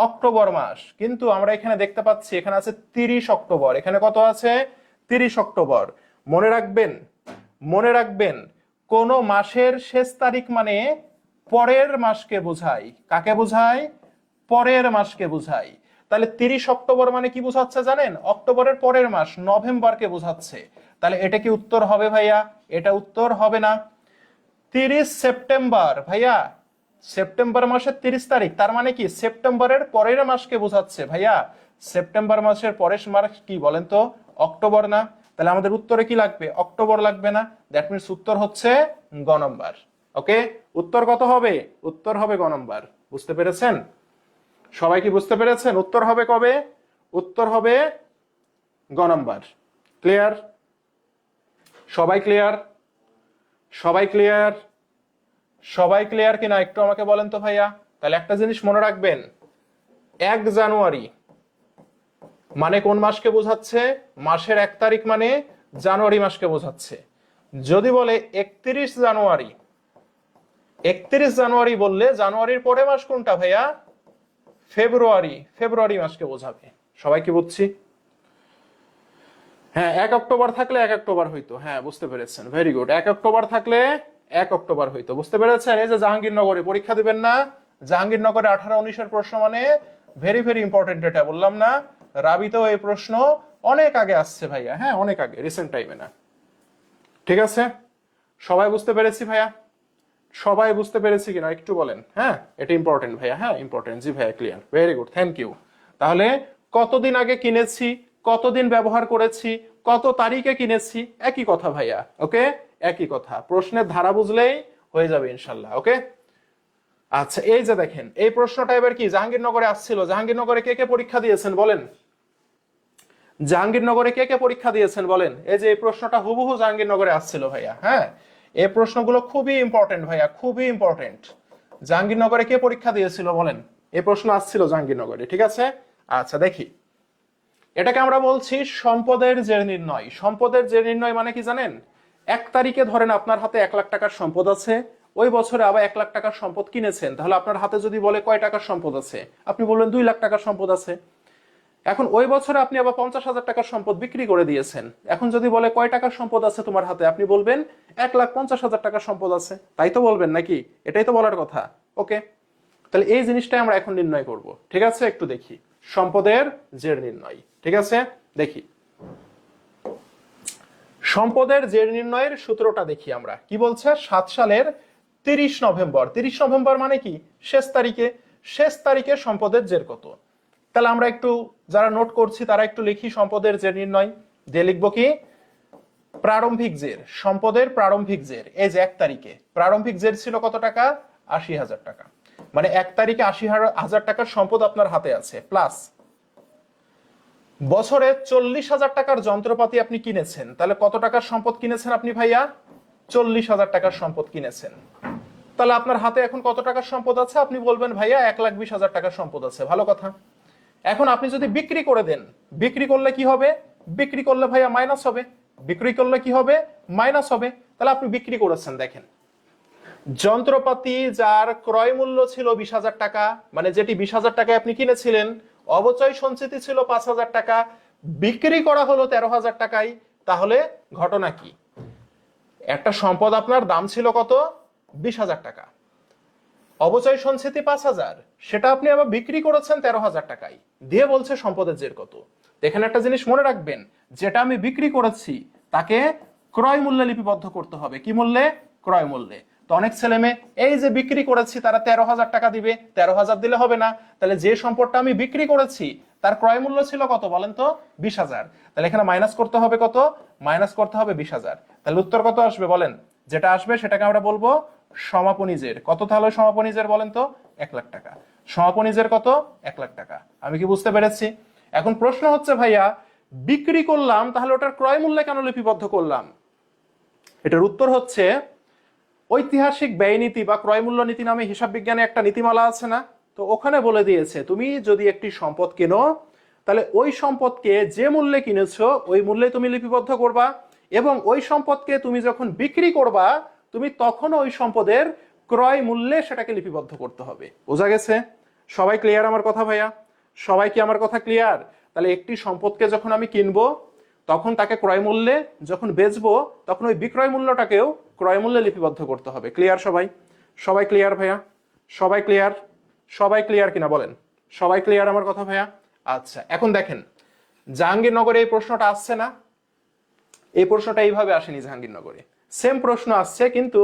অক্টোবর মাস। কিন্তু আমরা এখানে দেখতে পাচ্ছি এখানে আছে 30 অক্টোবর। এখানে কত আছে? 30 অক্টোবর। মনে রাখবেন, মনে রাখবেন, কোন মাসের শেষ তারিখ মানে পরের মাসকে বোঝায়। কাকে বোঝায়? পরের মাসকে বোঝায়। তাহলে 30 অক্টোবর মানে কি বোঝাচ্ছে জানেন? অক্টোবরের পরের মাস, নভেম্বরকে বোঝাচ্ছে। তাহলে এটা কি উত্তর হবে ভাইয়া? এটা উত্তর হবে না। 30 সেপ্টেম্বর ভাইয়া, সেপ্টেম্বর মাসের 30 তারিখ, তার মানে কি সেপ্টেম্বরের পরের মাসকে বোঝাচ্ছে ভাইয়া। সেপ্টেম্বর মাসের পরের মাস কি বলেন তো? অক্টোবর না? তাহলে আমাদের উত্তরে কি লাগবে? অক্টোবর লাগবে না? দ্যাট মিনস উত্তর হচ্ছে গ নম্বর। ওকে, উত্তর কত হবে? উত্তর হবে গ নম্বর। বুঝতে পেরেছেন? সবাই কি বুঝতে পেরেছেন? উত্তর হবে কবে? উত্তর হবে গ নম্বর। ক্লিয়ার? সবাই ক্লিয়ার? সবাই ক্লিয়ার? সবাই ক্লিয়ার কিনা একটু আমাকে বলেন তো ভাইয়া। তাহলে একটা জিনিস মনে রাখবেন, 1 জানুয়ারি মানে কোন মাসকে বোঝাচ্ছে? মাসের 1 তারিখ মানে জানুয়ারি মাসকে বোঝাচ্ছে। যদি বলে 31 জানুয়ারি, 31 জানুয়ারি বললে জানুয়ারির পরে মাস কোনটা ভাইয়া? ফেব্রুয়ারি, ফেব্রুয়ারি মাসকে বোঝাবে। সবাই কি বুঝছি? হ্যাঁ, 1 অক্টোবর থাকলে 1 অক্টোবর হইতো। হ্যাঁ, বুঝতে পেরেছেন, ভেরি গুড। 1 অক্টোবর থাকলে 1 অক্টোবর হইতো। বুঝতে পেরেছেন? এই যে জাহাঙ্গীরনগরে পরীক্ষা দিবেন না, জাহাঙ্গীরনগরে 18-19-এর প্রশ্ন মানে ভেরি ভেরি ইম্পর্টেন্ট। এটা বললাম না? রাবিতেও এই প্রশ্ন অনেক আগে আসছে ভাইয়া। হ্যাঁ, অনেক আগে, রিসেন্ট টাইমে না। ঠিক আছে, সবাই বুঝতে পেরেছি ভাইয়া? সবাই বুঝতে পেরেছি কিনা একটু বলেন। হ্যাঁ, এটা ইম্পর্টেন্ট ভাইয়া। হ্যাঁ, ইম্পর্টেন্ট। জি ভাইয়া, clear, very good, thank you. তাহলে কতদিন আগে কিনেছি, কতদিন ব্যবহার করেছি, কত তারিখে কিনেছি, একই কথা ভাইয়া। ওকে, একই কথা। প্রশ্নের ধারা বুঝলেই হয়ে যাবে ইনশাল্লাহ। ওকে, আচ্ছা, এই যে দেখেন এই প্রশ্নটা এবার কি জাহাঙ্গীরনগরে আসছিল। জাহাঙ্গীরনগরে কে কে পরীক্ষা দিয়েছেন বলেন? জাহাঙ্গীরনগরে কে কে পরীক্ষা দিয়েছেন বলেন? এই যে এই প্রশ্নটা হুবহু জাহাঙ্গীরনগরে আসছিল ভাইয়া। হ্যাঁ, এই প্রশ্নগুলো খুবই ইম্পর্টেন্ট ভাইয়া, খুবই ইম্পর্টেন্ট। জাহাঙ্গীরনগরে কে পরীক্ষা দিয়েছিল বলেন? এই প্রশ্ন আসছিল জাহাঙ্গীরনগরে। ঠিক আছে, আচ্ছা দেখি। এটাকে আমরা বলছি সম্পদের জের নির্ণয়। সম্পদের জের নির্ণয় মানে কি জানেন? 1 তারিখে ধরেন আপনার হাতে 1 লাখ টাকার সম্পদ আছে, ওই বছরে আবার 1 লাখ টাকার সম্পদ কিনেছেন। তাহলে আপনার হাতে যদি বলে কয় টাকার সম্পদ আছে, আপনি বলবেন 2 লাখ টাকার সম্পদ আছে। এখন ওই বছরে আপনি আবার 50,000 টাকার সম্পদ বিক্রি করে দিয়েছেন। এখন যদি বলে কয় টাকার সম্পদ আছে তোমার হাতে, আপনি বলবেন 1,50,000 টাকার সম্পদ আছে। তাই তো বলবেন নাকি? এটাই তো বলার কথা। ওকে, তাহলে এই জিনিসটাই আমরা এখন নির্ণয় করব। ঠিক আছে, একটু দেখি সম্পদের জের নির্ণয়। ঠিক আছে, দেখি সম্পদের জের নির্ণয়ের সূত্রটা দেখি আমরা। কি বলছে? 7 সালের 30 নভেম্বর। 30 নভেম্বর মানে কি? শেষ তারিখে। শেষ তারিখে সম্পদের জের কত? তাহলে আমরা একটু, যারা নোট করছি তারা একটু লিখি সম্পদের জের নির্ণয়। দিয়ে লিখবো কি? প্রারম্ভিক জের, সম্পদের প্রারম্ভিক জের। এই যে 1 তারিখে প্রারম্ভিক জের ছিল কত টাকা? 80,000 টাকা। মানে 1 তারিখে 80,000 টাকার সম্পদ আপনার হাতে আছে, প্লাস বছরে 40,000 টাকার যন্ত্রপাতি আপনি কিনেছেন। তাহলে কত টাকার সম্পদ কিনেছেন আপনি ভাইয়া? 40,000 টাকার সম্পদ কিনেছেন। তাহলে আপনার হাতে এখন কত টাকার সম্পদ আছে? আপনি বলবেন ভাইয়া 1,20,000 টাকার সম্পদ আছে। ভালো কথা। এখন আপনি যদি বিক্রি করে দেন, বিক্রি করলে কি হবে? বিক্রি করলে ভাইয়া মাইনাস হবে। বিক্রি করলে কি হবে? মাইনাস হবে। তাহলে আপনি বিক্রি করেছেন, দেখেন যন্ত্রপাতি যার ক্রয় মূল্য ছিল 20,000 টাকা, মানে যেটি 20,000 টাকায় আপনি কিনেছিলেন, অবচয় সঞ্চিতি ছিল 5,000 টাকা, বিক্রি করা হলো 13,000 টাকায়। তাহলে ঘটনা কি? একটা সম্পদ আপনার দাম ছিল কত? 20,000 টাকা, অবচয় সঞ্চিতি 5,000, সেটা আপনি আবার বিক্রি করেছেন 13,000 টাকায়। দিয়ে বলছে সম্পদের জের কত? এখানে একটা জিনিস মনে রাখবেন, যেটা আমি বিক্রি করেছি তাকে ক্রয় মূল্যে লিপিবদ্ধ করতে হবে। কি মূল্যে? ক্রয় মূল্যে। তো অনেক ছেলে মেয়ে এই যে বিক্রি করেছি তারা 13,000 টাকা দিবে, 13,000 দিলে হবে না। তাহলে যে সম্পদটা আমি বিক্রি করেছি তার ক্রয় মূল্য ছিল কত বলেন তো? 20,000। তাহলে এখানে মাইনাস করতে হবে কত? মাইনাস করতে হবে 20,000। তাহলে উত্তর কত আসবে বলেন? যেটা আসবে সেটাকে আমরা বলবো সমাপনী জের। কত তাহলে সমাপনী জের বলেন তো? 1,00,000 টাকা। সমাপনী জের কত? 1,00,000 টাকা। আমি কি বুঝতে পেরেছি? এখন প্রশ্ন হচ্ছে ভাইয়া বিক্রি করলাম, তাহলে ওটার ক্রয় মূল্যে কেন লিপিবদ্ধ করলাম? এটার উত্তর হচ্ছে ঐতিহাসিক ব্যয় নীতি বা ক্রয় মূল্য নীতি নামে হিসাব বিজ্ঞানে একটা নীতিমালা আছে না? তো ওখানে বলে দিয়েছে তুমি যদি একটি সম্পদ কেনো তাহলে ওই সম্পদকে যে মূল্যে কিনেছো ওই মূল্যে তুমি লিপিবদ্ধ করবা, এবং ওই সম্পদকে তুমি যখন বিক্রি করবা তুমি তখন ওই সম্পদের ক্রয় মূল্যে সেটাকে লিপিবদ্ধ করতে হবে। বোঝা গেছে? সবাই ক্লিয়ার আমার কথা ভাইয়া? সবাই কি আমার কথা ক্লিয়ার? তাহলে একটি সম্পদকে যখন আমি কিনবো তখন তাকে ক্রয় মূল্যে, যখন বেচবো তখন ওই বিক্রয় মূল্যটাকেও ক্রয় মূল্যে লিপিবদ্ধ করতে হবে। ক্লিয়ার সবাই? সবাই ক্লিয়ার ভাইয়া? সবাই ক্লিয়ার? সবাই ক্লিয়ার কিনা বলেন? সবাই ক্লিয়ার আমার কথা ভাইয়া? আচ্ছা, এখন দেখেন জাহাঙ্গীরনগরে এই প্রশ্নটা আসছে না? এই প্রশ্নটা এইভাবে আসেনি জাহাঙ্গীরনগরে, সেম প্রশ্ন আসছে কিন্তু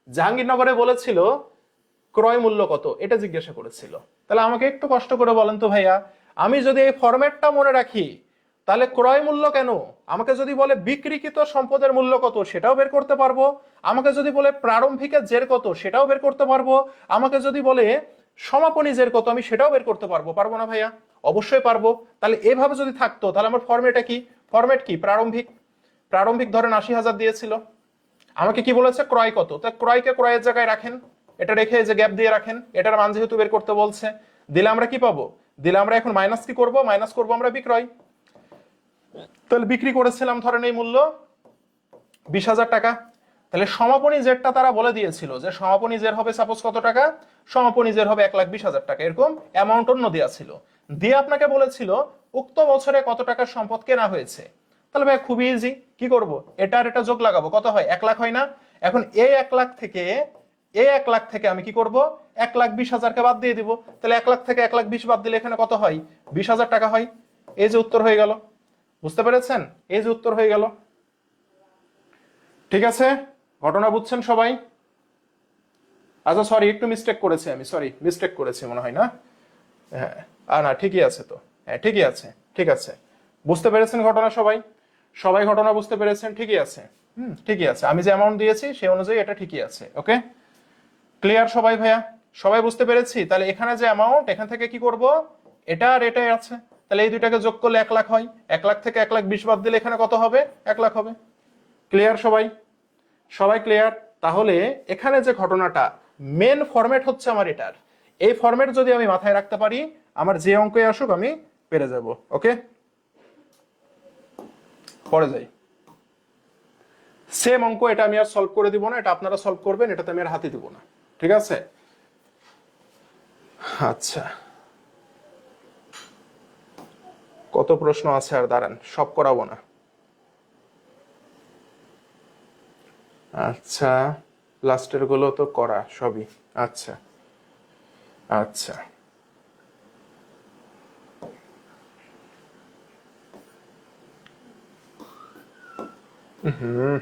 জাহাঙ্গীরনগরে বলেছিল ক্রয় মূল্য কত, এটা জিজ্ঞাসা করেছিল। তাহলে আমাকে একটু কষ্ট করে বলেন তো ভাইয়া, আমি যদি এই ফরম্যাটটা মনে রাখি তাহলে ক্রয় মূল্য কেন, আমাকে যদি বলে বিক্রিকৃত সম্পদের মূল্য কত সেটাও বের করতে পারবো, আমাকে যদি বলে প্রারম্ভিকের জের কত সেটাও বের করতে পারবো, আমাকে যদি বলে সমাপনী জের কত আমি সেটাও বের করতে পারবো। পারবো না ভাইয়া? অবশ্যই পারবো। তাহলে এভাবে যদি থাকতো তাহলে আমার ফরম্যাটটা কি, ফরম্যাট কি, প্রারম্ভিক। প্রারম্ভিক ধরেন ৮০,০০০ দিয়েছিল, আমাকে কি বলেছে ক্রয় কত, তা ক্রয়কে ক্রয়ের জায়গায় রাখেন, এটা রেখে যে গ্যাপ দিয়ে রাখেন, এটার মান যেহেতু বের করতে বলছে, দিলে আমরা কি পাবো, দিলে আমরা এখন মাইনাস কি করব, মাইনাস করব আমরা বিক্রয়। তাহলে বিক্রি করেছিলাম ধরেন এই মূল্য ২০,০০০ টাকা। তাহলে সমাপনী জেরটা তারা বলে দিয়েছিল যে সমাপনী জের হবে সাপোজ কত টাকা, সমাপনী জের হবে ১,২০,০০০ টাকা, এরকম অ্যামাউন্ট অন্য দেওয়া ছিল, দিয়ে আপনাকে বলেছিল উক্ত বছরে কত টাকার সম্পদ কেনা হয়েছে। তাহলে ভাই খুবই ইজি, কি করব, এটা আর এটা যোগ লাগাবো, কত হয়, ১,০০,০০০ হয় না। এখন এই ১,০০,০০০ থেকে আমি কি করব, ১,২০,০০০ বাদ দিয়ে দিব। তাহলে ১,০০,০০০ থেকে ১,২০,০০০ বাদ দিলে এখানে কত হয়, ২০,০০০ টাকা হয়। এই যে উত্তর হয়ে গেল, বুঝতে পেরেছেন, এই যে উত্তর হয়ে গেল। ঠিক আছে, ঘটনা বুঝছেন সবাই? আচ্ছা সরি, একটু মিস্টেক করেছি আমি, সরি মিস্টেক করেছি মনে হয়, না হ্যাঁ, না ঠিকই আছে তো, হ্যাঁ ঠিকই আছে, ঠিক আছে। বুঝতে পেরেছেন ঘটনা সবাই? সবাই ঘটনা বুঝতে পেরেছেন? ঠিকই আছে, ঠিকই আছে, আমি যে অ্যামাউন্ট দিয়েছি সেই অনুযায়ী এটা ঠিকই আছে। ওকে, ক্লিয়ার সবাই ভাইয়া? সবাই বুঝতে পেরেছি? তাহলে এখানে যে অ্যামাউন্ট, এখান থেকে কি করব, এটা আর এটাই আছে, তাহলে এই দুইটাকে যোগ করলে ১,০০,০০০ হয়, ১,০০,০০০ থেকে ১,২০,০০০ বাদ দিলে এখানে কত হবে, ১,০০,০০০ হবে। ক্লিয়ার সবাই? সবাই ক্লিয়ার? তাহলে এখানে যে ঘটনাটা, মেন ফরম্যাট হচ্ছে আমার এটার, এই ফরম্যাট যদি আমি মাথায় রাখতে পারি আমার যে অঙ্কে আসুক আমি পেরে যাব। ওকে, পরে যাই। সেম অঙ্ক, এটা আমি আর সলভ করে দিব না, এটা আপনারা সলভ করবেন, এটাতে আমি আর হাতে দিব না, ঠিক আছে? আচ্ছা, কত প্রশ্ন আছে আর, দাঁড়ান সব করাবো না। আচ্ছা, লাস্টের গুলো তো করা সবই। আচ্ছা আচ্ছা, হুম,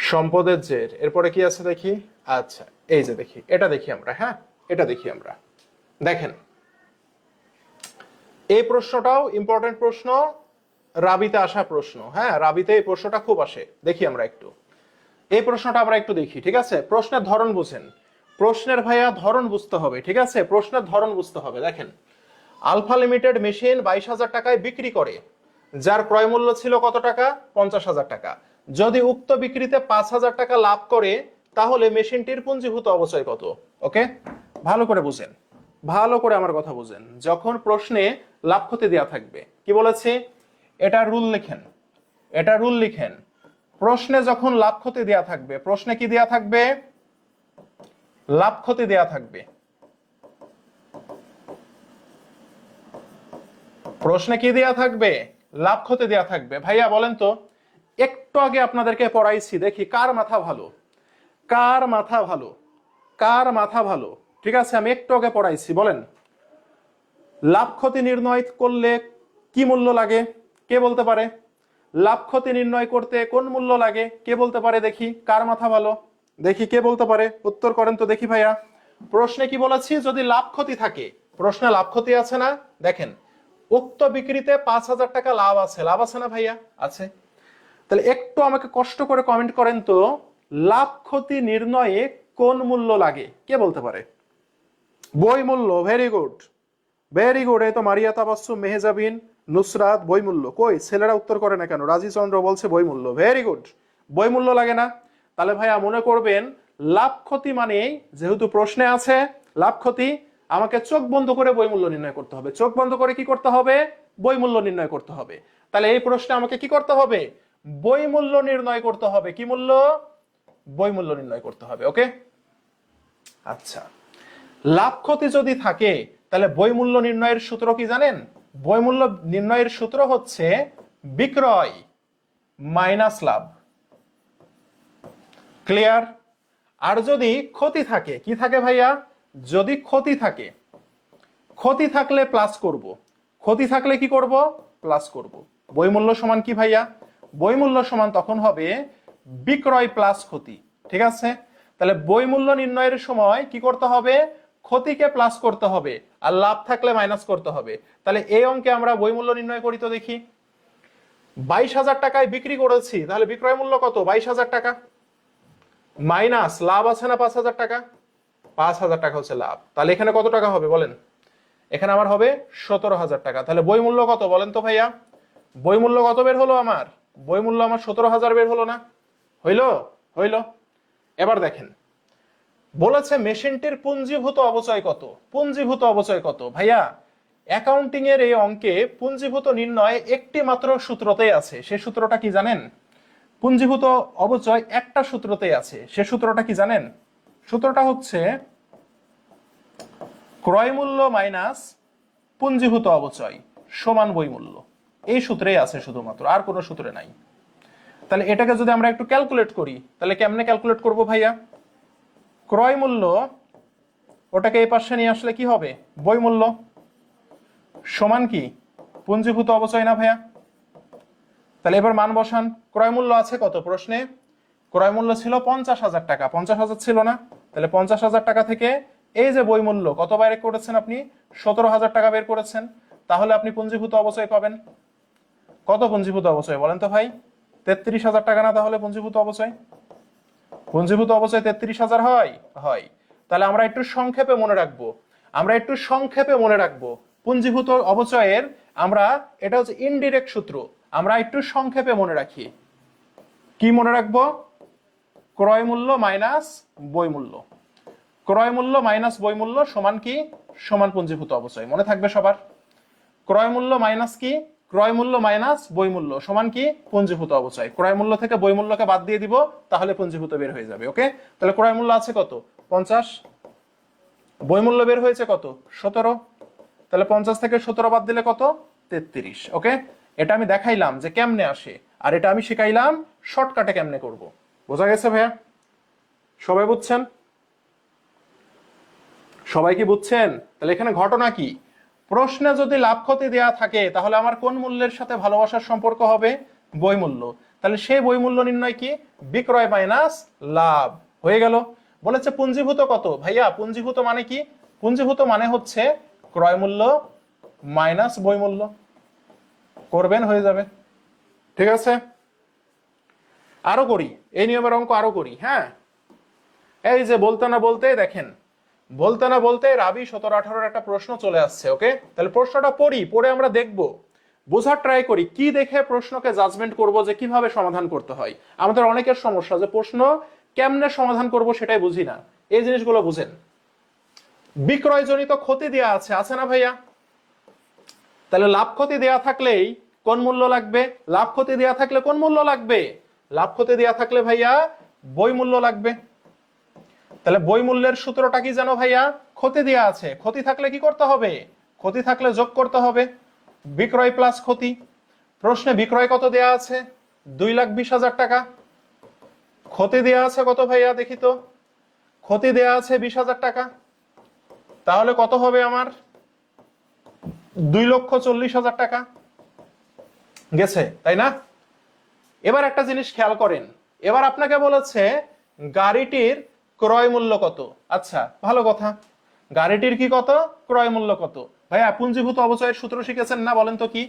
সম্পদের জের, এরপরে কি আছে দেখি। আচ্ছা এই যে দেখি, এটা দেখি আমরা, হ্যাঁ এটা দেখি আমরা। দেখেন এই প্রশ্নটাও ইম্পর্টেন্ট প্রশ্ন, রাবিতে আসা প্রশ্ন, হ্যাঁ রাবিতে এই প্রশ্নটা খুব আসে। দেখি আমরা একটু এই প্রশ্নটা আমরা একটু দেখি, ঠিক আছে? প্রশ্নের ধরন বুঝেন, প্রশ্নের ভাইয়া ধরন বুঝতে হবে, ঠিক আছে? প্রশ্নের ধরন বুঝতে হবে। দেখেন, আলফা লিমিটেড মেশিন 22,০০০ টাকায় বিক্রি করে, যার ক্রয় মূল্য ছিল কত টাকা, 50,০০০ টাকা। যদি উক্ত বিক্রিতে 5,০০০ টাকা লাভ করে তাহলে মেশিনটির পুঞ্জীভূত অবচয় কত? ওকে, ভালো করে বুঝেন, ভালো করে আমার কথা বুঝেন। যখন প্রশ্নে লাভ ক্ষতি দেওয়া থাকবে, কি বলেছি, এটা রুল লিখেন, এটা রুল লিখেন। প্রশ্নে যখন লাভ ক্ষতি দেওয়া থাকবে, প্রশ্নে কি দেওয়া থাকবে, লাভ ক্ষতি দেওয়া থাকবে। প্রশ্নে কি দেওয়া থাকবে, লাভ ক্ষতি দেওয়া থাকবে। ভাইয়া বলেন তো, একটু আগে আপনাদেরকে পড়াইছি, দেখি কার মাথা ভালো, কার মাথা ভালো, কার মাথা ভালো। ঠিক আছে, আমি একটু আগে পড়াইছি, বলেন লাভ ক্ষতি নির্ণয় করলে কি মূল্য লাগে, কে বলতে পারে? লাভ ক্ষতি নির্ণয় করতে কোন মূল্য লাগে, কে বলতে পারে? দেখি কার মাথা ভালো, দেখি কে বলতে পারে, উত্তর করেন তো দেখি ভাইয়া। প্রশ্নে কি বলেছি, যদি লাভ ক্ষতি থাকে, প্রশ্নে লাভ ক্ষতি আছে না, দেখেন উক্ত বিক্রিতে 5,০০০ টাকা লাভ আছে, লাভ আছে না ভাইয়া? আছে। তাহলে একটু আমাকে কষ্ট করে কমেন্ট করেন তো, লাভ ক্ষতি নির্ণয়ে কোন মূল্য লাগে, কে বলতে পারে? বই মূল্য, ভেরি গুড, ভেরি গুড। এই তো মারিয়া তাবাসসুম, মেহেজাবিন, নুসরাত, বই মূল্য। কই ছেলেরা উত্তর করে না কেন? রাজি চন্দ্র বলছে বই মূল্য, ভেরি গুড, বই মূল্য লাগে না। তাহলে ভাইয়া মনে করবেন লাভ ক্ষতি মানে, যেহেতু প্রশ্নে আছে লাভ ক্ষতি, আমাকে চোখ বন্ধ করে বই মূল্য নির্ণয় করতে হবে। চোখ বন্ধ করে কি করতে হবে, বই মূল্য নির্ণয় করতে হবে। তাহলে এই প্রশ্নে আমাকে কি করতে হবে, বই মূল্য নির্ণয় করতে হবে। কি মূল্য, বই মূল্য নির্ণয় করতে হবে। ওকে, আচ্ছা, লাভ ক্ষতি যদি থাকে তাহলে বই মূল্য নির্ণয়ের সূত্র কি জানেন? বই মূল্য নির্ণয়ের সূত্র হচ্ছে বিক্রয় মাইনাস লাভ। ক্লিয়ার? আর যদি ক্ষতি থাকে, কি থাকে ভাইয়া, যদি ক্ষতি থাকে, ক্ষতি থাকলে প্লাস করব, ক্ষতি থাকলে কি করব, প্লাস করব। বই মূল্য সমান কি ভাইয়া, বই মূল্য সমান তখন হবে বিক্রয় প্লাস ক্ষতি। ঠিক আছে, তাহলে বই মূল্য নির্ণয়ের সময় কি করতে হবে, ক্ষতিকে প্লাস করতে হবে আর লাভ থাকলে মাইনাস করতে হবে। তাহলে এই অঙ্কে আমরা বই মূল্য নির্ণয় করি তো দেখি। 22,000 টাকায় বিক্রি করেছি, তাহলে বিক্রয় মূল্য কত, 22,000 টাকা, মাইনাস লাভ আছে না 5,000 টাকা, 5,000 টাকা হচ্ছে লাভ। তাহলে এখানে কত টাকা হবে বলেন, এখানে আমার হবে 17,000 টাকা। তাহলে বই মূল্য কত বলেন তো ভাইয়া, বই মূল্য কত বের হলো আমার, বই মূল্য আমার 17,000 বের হলো না, হইলো, হইলো। এবার দেখেন বলেছে মেশিনটির পুঞ্জীভূত অবচয় কত, পুঞ্জীভূত অবচয় কত ভাইয়া, অ্যাকাউন্টিং এর এই অঙ্কে পুঞ্জীভূত নির্ণয় একটি মাত্র সূত্রতেই আছে। সে সূত্রটা কি জানেন, পুঞ্জীভূত অবচয় একটা সূত্রতেই আছে, সে সূত্রটা কি জানেন, সূত্রটা হচ্ছে ক্রয় মূল্য মাইনাস পুঞ্জীভূত অবচয় সমান বই মূল্য। এই সূত্রেই আছে শুধুমাত্র, আর কোনো সূত্রে নাই। তাহলে এটাকে যদি আমরা একটু ক্যালকুলেট করি, তাহলে কেমনে ক্যালকুলেট করব ভাইয়া, ক্রয় মূল্য ওটাকে এই পাশে নিয়ে আসলে কি হবে, বই মূল্য সমান কি পুঞ্জীভূত অবচয় না ভাইয়া। তাহলে এবার মান বসান, ক্রয় মূল্য আছে কত প্রশ্নে, ক্রয় মূল্য ছিল 50,000 টাকা, 50,000 ছিল না, তাহলে 50,000 টাকা থেকে এই যে বই মূল্য কত বের করেছেন আপনি, 17,000 টাকা বের করেছেন, তাহলে আপনি পুঞ্জীভূত অবচয় পাবেন কত, পুঞ্জীভূত অবচয় বলেন তো ভাই, 33,000 টাকা না তাহলে পুঞ্জীভূত অবচয়, পুঞ্জীভূত অবচয় 33,000 হয়, হয়। তাহলে আমরা একটু সংক্ষেপে মনে রাখবো, আমরা একটু সংক্ষেপে মনে রাখবো পুঞ্জীভূত অবচয়ের, আমরা এটা হচ্ছে ইনডিরেক্ট সূত্র, আমরা একটু সংক্ষেপে মনে রাখি। কি মনে রাখবো, ক্রয় মূল্য মাইনাস বই মূল্য, ক্রয় মূল্য মাইনাস বই মূল্য সমান কি, সমান পুঞ্জীভূত অবচয়। মনে থাকবে সবার, ক্রয় মূল্য মাইনাস কি, ক্রয় মূল্য মাইনাস বই মূল্য সমান কি, পুঞ্জীভূত অবচয়। ক্রয় মূল্য থেকে বই মূল্যকে বাদ দিয়ে দিব, তাহলে পুঞ্জীভূত বের হয়ে যাবে। ওকে, তাহলে ক্রয় মূল্য আছে কত 50, বই মূল্য বের হয়েছে কত 17, তাহলে 50 থেকে 17 বাদ দিলে কত 33। ওকে, এটা আমি দেখাইলাম যে কেমনে আসে, আর এটা আমি শিখাইলাম শর্টকাটে কেমনে করব। বোঝা গেছে ভাইয়া, সবাই বুঝছেন, সবাই কি বুঝছেন। তাহলে এখানে ঘটনা কি, প্রশ্নে যদি লাভ ক্ষতি দেয়া থাকে তাহলে আমার কোন মূল্যের সাথে ভালোবাসার সম্পর্ক হবে, বই মূল্য। তাহলে সেই বই মূল্য নির্ণয় কি, বিক্রয় মাইনাস লাভ, হয়ে গেল। বলেছে পুঞ্জীভূত কত ভাইয়া, পুঞ্জীভূত মানে কি, পুঞ্জীভূত মানে হচ্ছে ক্রয় মূল্য মাইনাস বই মূল্য, করবেন হয়ে যাবে। ঠিক আছে, আরো করি, এই নিয়মের অঙ্ক আরো করি। হ্যাঁ, এই যে বলতে না বলতে দেখেন, বলতে না বলতে রাবি 17-18 একটা প্রশ্ন চলে আসছে। ওকে, তাহলে প্রশ্নটা পড়ি, পড়ে আমরা দেখব, বোঝার ট্রাই করি, কি দেখে প্রশ্নকে জাজমেন্ট করব যে কিভাবে সমাধান করতে হয়। আমাদের অনেকের সমস্যা যে প্রশ্ন কেমনে সমাধান করব সেটাই বুঝি না, এই জিনিসগুলো বুঝেন। বিক্রয়জনিত ক্ষতি দেয়া আছে, আছে না ভাইয়া, তাহলে লাভ ক্ষতি দেয়া থাকলেই কোন মূল্য লাগবে, লাভ ক্ষতি দেয়া থাকলে কোন মূল্য লাগবে, লাভ ক্ষতি দেয়া থাকলে ভাইয়া বই মূল্য লাগবে। তাহলে বই মূল্যের সূত্রটা কি জানো ভাইয়া, ক্ষতি দেয়া আছে, ক্ষতি থাকলে কি করতে হবে, ক্ষতি থাকলে যোগ করতে হবে, বিক্রয় প্লাস ক্ষতি। প্রশ্নে বিক্রয় কত দেয়া আছে, 2,20,000 টাকা, ক্ষতি দেয়া আছে কত ভাইয়া দেখি তো, ক্ষতি দেয়া আছে 20,000 টাকা, তাহলে কত হবে আমার 2,40,000 টাকা গেছে, তাই না। এবার একটা জিনিস খেয়াল করেন, এবার আপনাকে বলেছে গাড়িটির ক্রয় মূল্য কত। আচ্ছা ভালো কথা, গাড়িটির কি কত, ক্রয় মূল্য কত। ভাইয়া পুঞ্জীভূত অবচয়ের সূত্র শিখেছেন না, বলেন তো কি,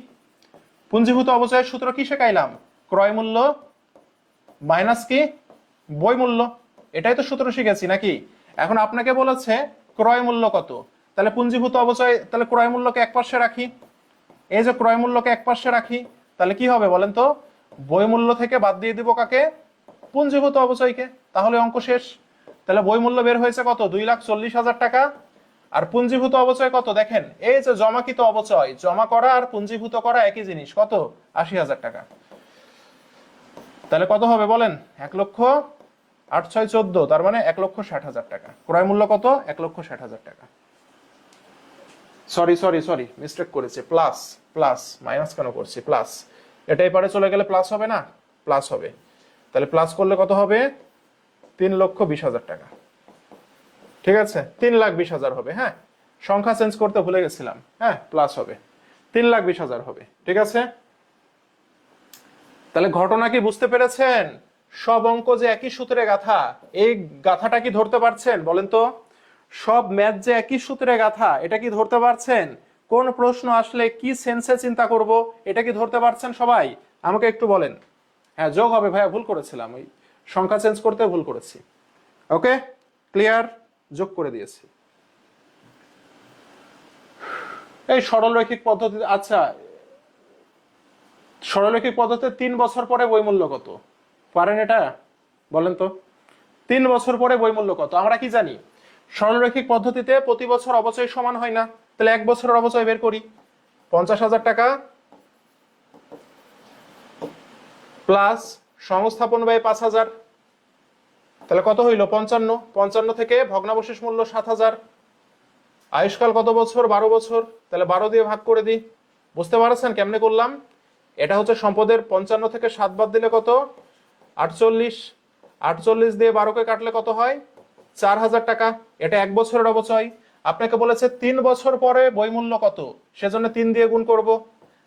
পুঞ্জীভূত অবচয়ের সূত্র কি শেখাইলাম, ক্রয় মূল্য মাইনাস কি, বই মূল্য, এটাই তো সূত্র শিখেছি নাকি। এখন আপনাকে বলেছে ক্রয় মূল্য কত, তাহলে পুঞ্জীভূত অবচয়, তাহলে ক্রয় মূল্যকে একপাশে রাখি, এই যে ক্রয় মূল্যকে একপাশে রাখি, তাহলে কি হবে বলেন তো, বই মূল্য থেকে বাদ দিয়ে দিব কাকে, পুঞ্জীভূত অবচয়কে, তাহলে অঙ্ক শেষ। তাহলে বই মূল্য বের হয়েছে কত, 2,40,000 টাকা, আর পুঞ্জীভূত অবচয় কত দেখেন, এই যে জমাকৃত অবচয়, জমা করা আর পুঞ্জীভূত করা একই জিনিস, কত 80,000 টাকা। তাহলে কত হবে বলেন, 1,08,614, তার মানে 1,60,000 টাকা। ক্রয় মূল্য কত, 1,60,000 টাকা। সরি সরি সরি মিস্টেক করেছে, প্লাস, প্লাস মাইনাস কেন করছি, প্লাস, এটাই পারে চলে গেলে প্লাস হবে না, প্লাস হবে। তাহলে প্লাস করলে কত হবে, 3,20,000 টাকা। ঠিক আছে, 3,20,000 হবে। হ্যাঁ, সংখ্যা চেঞ্জ করতে ভুলে গেছিলাম, হ্যাঁ প্লাস হবে 3,20,000 হবে, ঠিক আছে। তাহলে ঘটনা কি বুঝতে পেরেছেন? সব অঙ্ক যে একই সূত্রে গাথা, এই গাথাটা কি ধরতে পারছেন বলেন তো? সব ম্যাথ যে একই সূত্রে গাথা, এটা কি ধরতে পারছেন? কোন প্রশ্ন আসলে কি সেন্সে চিন্তা করব, এটা কি ধরতে পারছেন সবাই? আমাকে একটু বলেন। হ্যাঁ যোগ হবে ভাইয়া, ভুল করেছিলাম, ওই সংখ্যা চেঞ্জ করতে ভুল করেছি। ওকে ক্লিয়ার, যোগ করে দিয়েছি। এই সরলরৈখিক পদ্ধতি, আচ্ছা সরলরৈখিক পদ্ধতিতে 3 বছর পরে বইমূল্য কত পারেন এটা বলেন তো? 3 বছর পরে বইমূল্য কত? আমরা কি জানি সরলরৈখিক পদ্ধতিতে প্রতি বছর অবচয় সমান হয় না, তাহলে 1 বছরের অবচয় বের করি। 50,000 টাকা প্লাস সংস্থাপন ব্যয় 5,000, তাহলে কত হইল? 55। 55 থেকে ভগ্নাবশেষ মূল্য 7,000। আয়ুষ্কাল কত বছর? 12 বছর, তাহলে 12 দিয়ে ভাগ করে দিই। বুঝতে পারছেন কেমনে করলাম? এটা হচ্ছে সম্পদের 55 থেকে 7 বাদ দিলে কত? 48। 48 দিয়ে 12কে কাটলে কত হয়? 4,000 টাকা। এটা 1 বছরের অবচয়। আপনাকে বলেছে 3 বছর পরে বইমূল্য কত, সেজন্য 3 দিয়ে গুণ করব।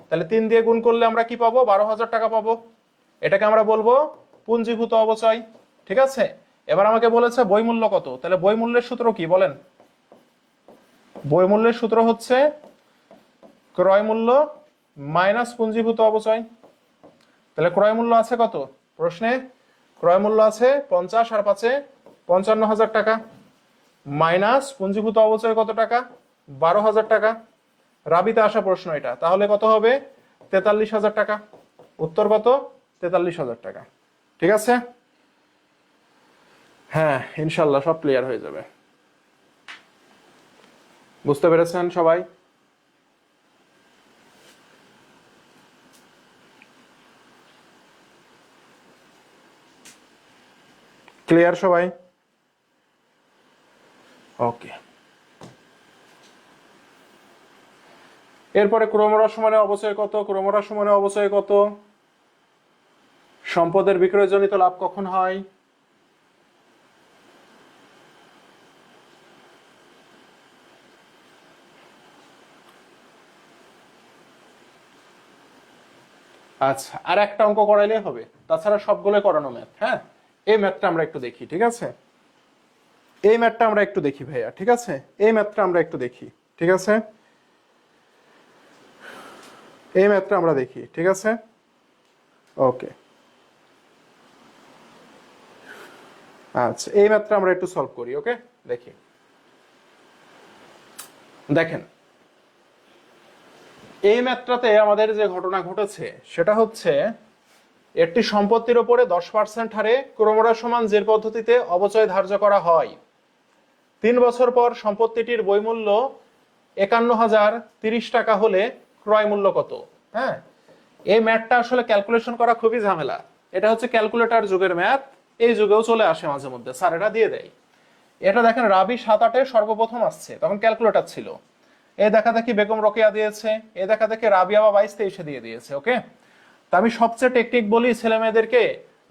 তাহলে 3 দিয়ে গুণ করলে আমরা কি পাবো? 12,000 টাকা পাবো। এটাকে আমরা বলবো পুঞ্জীভূত অবচয়, ঠিক আছে। এবার আমাকে বলেছে বইমূল্য কত, তাহলে বইমূল্যের সূত্র কি বলেন? বইমূল্যের সূত্র হচ্ছে ক্রয় মূল্য মাইনাস পুঞ্জীভূত অবচয়। তাহলে ক্রয় মূল্য আছে কত প্রশ্নে? ক্রয় মূল্য আছে 50 আর 5-এ 55,000 টাকা, মাইনাস পুঞ্জীভূত অবচয় কত টাকা? 12,000 টাকা। রাবিতে আসা প্রশ্ন এটা, তাহলে কত হবে? 43,000 টাকা। উত্তর কত? 43,000 টাকা, ঠিক আছে। হ্যাঁ ইনশাল্লাহ সব ক্লিয়ার হয়ে যাবে। বুঝতে পেরেছেন সবাই? ক্লিয়ার সবাই? ওকে। এরপরে ক্রমহ্রাসমানে অবচয় কত? ক্রমহ্রাসমানে অবচয় কত? সম্পদের বিক্রয়জনিত লাভ কখন হয়? আচ্ছা আর একটা অঙ্ক করাইলে হবে, তাছাড়া সবগুলো করানো ম্যাথ। হ্যাঁ এই ম্যাথটা আমরা একটু দেখি, ঠিক আছে। এই ম্যাথটা আমরা একটু দেখি ভাইয়া, ঠিক আছে। এই ম্যাথটা আমরা একটু দেখি, ঠিক আছে। এই ম্যাথটা আমরা দেখি, ঠিক আছে। ওকে আচ্ছা এই ম্যাথটা আমরা একটু সলভ করি। ওকে দেখি, দেখেন এই ম্যাথটাতে আমাদের যে ঘটনা ঘটেছে সেটা হচ্ছে একটি সম্পত্তির উপরে 10% হারে ক্রমহ্রাসমান জের পদ্ধতিতে অবচয় ধার্য করা হয়। 3 বছর পর সম্পত্তিটির বইমূল্য 51,030 টাকা হলে ক্রয় মূল্য কত? হ্যাঁ এই ম্যাথটা আসলে ক্যালকুলেশন করা খুবই ঝামেলা। এটা হচ্ছে ক্যালকুলেটর যুগের ম্যাথ, এই যুগেও চলে আসে মাঝে মধ্যে, স্যার এটা দিয়ে দেয়। এটা দেখেন রাবি 7-8-এ সর্বপ্রথম আসছে, তখন ক্যালকুলেটর ছিল। এ দেখা দেখি বেগম রোকেয়া দিয়েছে, এ দেখা দেখি রাবিয়া বা 22-23-এ দিয়ে দিয়েছে। ওকে তা আমি সবচেয়ে টেকনিক বলি ছেলে মেয়েদেরকে,